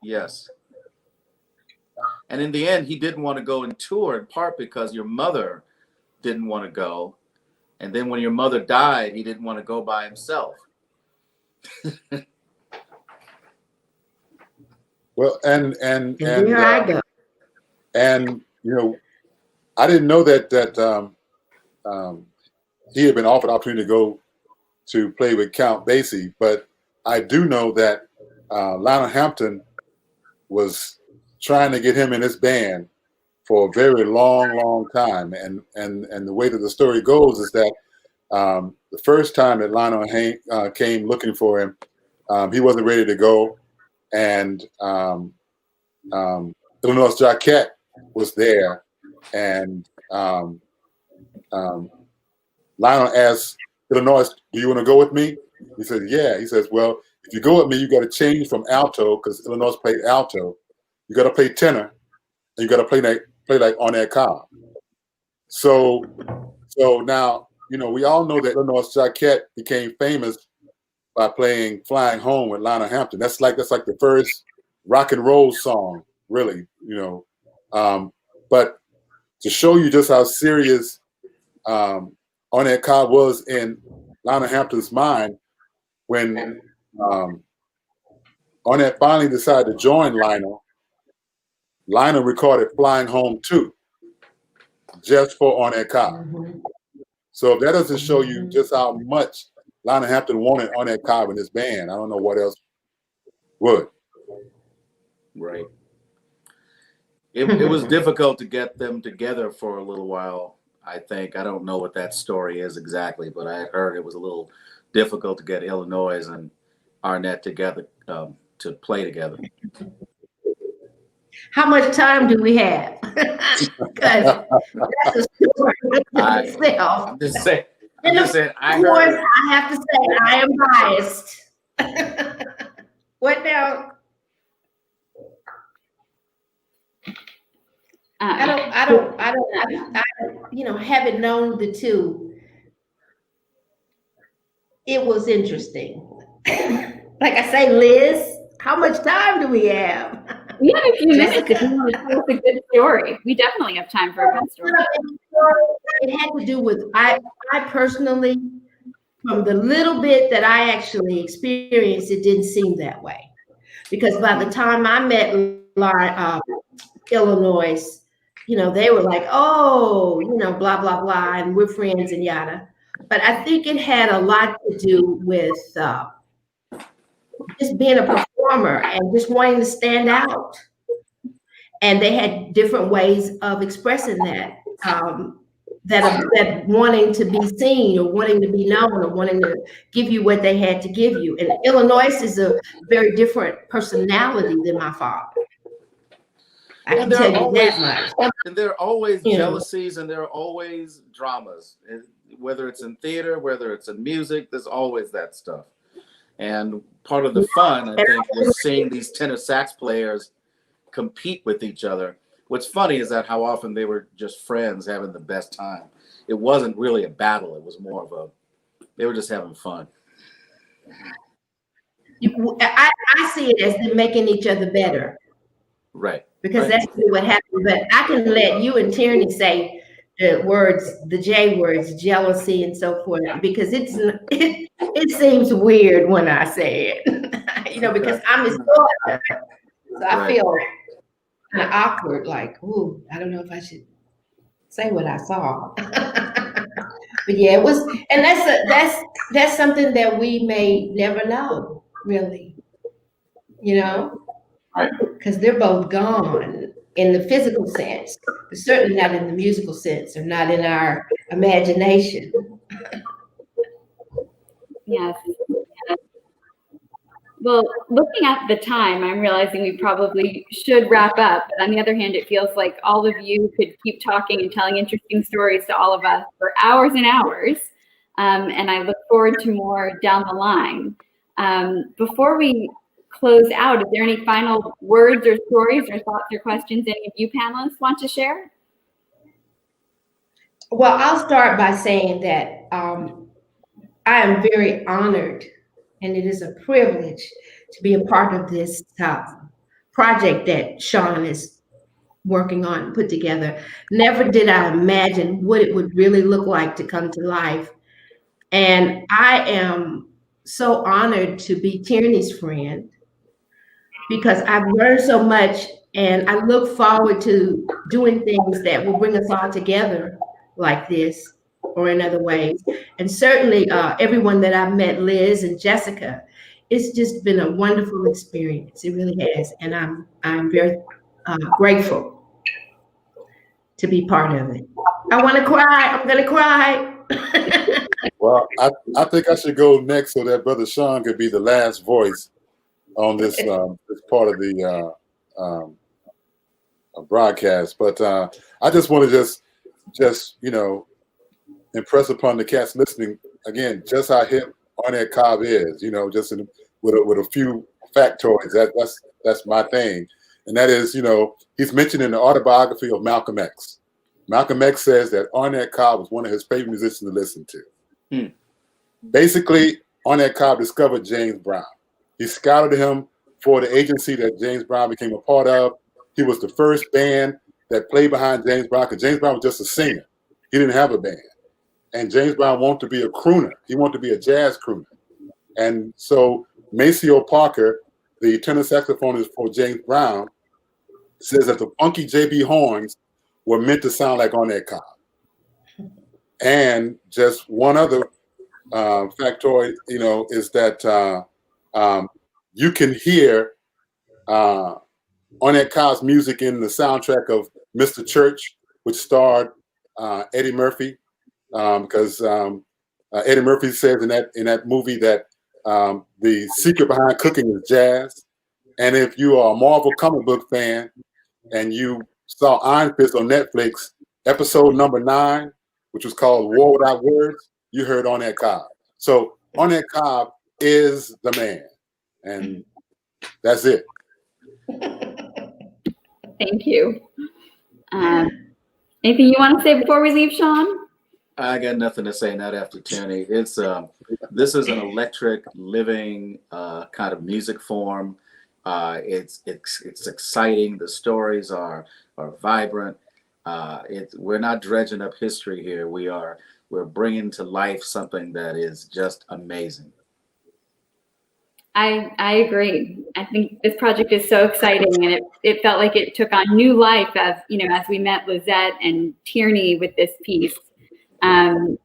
Yes. And in the end, he didn't want to go and tour, in part because your mother didn't want to go. And then when your mother died, he didn't want to go by himself. Well, and here I go. And you know, I didn't know that he had been offered the opportunity to go to play with Count Basie, but I do know that Lionel Hampton was trying to get him in his band for a very long time, and the way that the story goes is that the first time that Lionel came looking for him, he wasn't ready to go, and Illinois Jacquette was there, and Lionel asked Illinois, "Do you want to go with me?" He said, "Yeah." He says, "Well, if you go with me, you got to change from alto because Illinois played alto. You got to play tenor, and you got to play like Arnett Cobb." So now, you know, we all know that Illinois Jacquette became famous by playing "Flying Home" with Lionel Hampton. That's like the first rock and roll song, really, you know. But to show you just how serious Arnett Cobb was in Lionel Hampton's mind, when Arnett finally decided to join Lionel recorded "Flying Home 2" just for Arnett Cobb. So if that doesn't show you just how much Lionel Hampton wanted Arnett Cobb in his band, I don't know what else would. Right. It was difficult to get them together for a little while, I think. I don't know what that story is exactly, but I heard it was a little difficult to get Illinois and Arnett together to play together. How much time do we have? Because that's a story within itself. I'm just saying. And of course, I have to say I am biased. What now? I don't, having known the two, it was interesting. Like I say, Liz, how much time do we have? We have a few minutes if you want to tell us a good story. We definitely have time for a good story. It had to do with, I personally, from the little bit that I actually experienced, it didn't seem that way. Because by the time I met Illinois, they were like, oh, blah, blah, blah, and we're friends and yada. But I think it had a lot to do with just being a performer and just wanting to stand out. And they had different ways of expressing that, that wanting to be seen or wanting to be known or wanting to give you what they had to give you. And Illinois is a very different personality than my father. I can tell you that much. And there are always jealousies and there are always dramas. Whether it's in theater, whether it's in music, there's always that stuff. And part of the fun, I think, was seeing these tenor sax players compete with each other. What's funny is that how often they were just friends having the best time. It wasn't really a battle. It was more of they were just having fun. I see it as them making each other better. Right. Because that's what happened. But I can let you and Tierney say the J words, jealousy and so forth, because it seems weird when I say it, because I'm his daughter. So I feel kind of awkward, like, ooh, I don't know if I should say what I saw. But yeah, it was, and that's something that we may never know, really, because they're both gone in the physical sense, but certainly not in the musical sense or not in our imagination. Yes. Well, looking at the time, I'm realizing we probably should wrap up. But on the other hand, it feels like all of you could keep talking and telling interesting stories to all of us for hours and hours. And I look forward to more down the line. Before we close out, is there any final words or stories or thoughts or questions any of you panelists want to share? Well, I'll start by saying that I am very honored, and it is a privilege to be a part of this project that Shawn is working on, put together. Never did I imagine what it would really look like to come to life. And I am so honored to be Tierney's friend, because I've learned so much, and I look forward to doing things that will bring us all together like this or in other ways. And certainly everyone that I've met, Liz and Jessica, it's just been a wonderful experience. It really has. And I'm very grateful to be part of it. I want to cry. I'm going to cry. Well, I think I should go next so that Brother Shawn could be the last voice on this this part of the broadcast. But I just want to just impress upon the cats listening again just how hip Arnett Cobb is. Just with a few factoids. That's my thing, and that is he's mentioned in the autobiography of Malcolm X. Malcolm X says that Arnett Cobb was one of his favorite musicians to listen to. Basically, Arnett Cobb discovered James Brown. He scouted him for the agency that James Brown became a part of. He was the first band that played behind James Brown, because James Brown was just a singer. He didn't have a band. And James Brown wanted to be a crooner. He wanted to be a jazz crooner. And so Maceo Parker, the tenor saxophonist for James Brown, says that the funky JB horns were meant to sound like Arnett Cobb. And just one other factoid, is that you can hear Arnett Cobb's music in the soundtrack of Mr. Church, which starred Eddie Murphy, because Eddie Murphy says in that movie that The secret behind cooking is jazz. And if you are a Marvel comic book fan and you saw Iron Fist on Netflix, episode number 9, which was called War Without Words, you heard Arnett Cobb. So Arnett Cobb is the man. And that's it. Thank you. Anything you want to say before we leave, Shawn? I got nothing to say, not after Tierney. It's this is an electric, living kind of music form. It's exciting. The stories are vibrant. We're not dredging up history here. We're bringing to life something that is just amazing. I agree. I think this project is so exciting, and it felt like it took on new life as we met Lizette and Tierney with this piece, and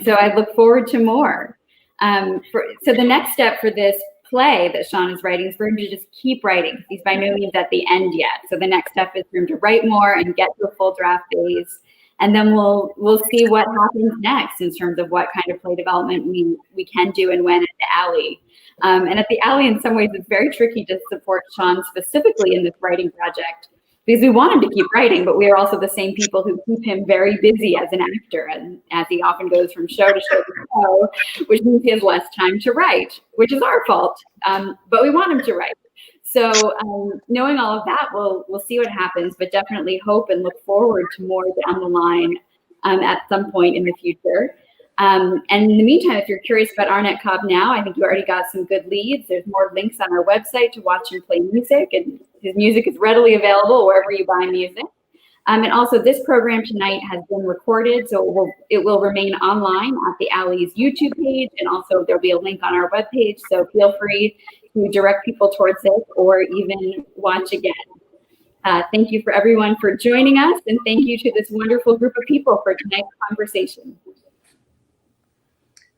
so I look forward to more. So the next step for this play that Shawn is writing is for him to just keep writing. He's by no means at the end yet. So the next step is for him to write more and get to a full draft phase. And then we'll see what happens next in terms of what kind of play development we can do and when at the Alley. And at the Alley, in some ways, it's very tricky to support Shawn specifically in this writing project because we want him to keep writing, but we are also the same people who keep him very busy as an actor, and as he often goes from show to show to show, which means he has less time to write, which is our fault. But we want him to write. So knowing all of that, we'll see what happens, but definitely hope and look forward to more down the line at some point in the future. And in the meantime, if you're curious about Arnett Cobb now, I think you already got some good leads. There's more links on our website to watch him play music, and his music is readily available wherever you buy music. And also, this program tonight has been recorded, so it will remain online at the Alley's YouTube page, and also there'll be a link on our webpage, so feel free to direct people towards it or even watch again. Thank you for everyone for joining us, and thank you to this wonderful group of people for tonight's conversation.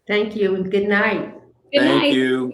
Thank you and good night. Good night. Thank you.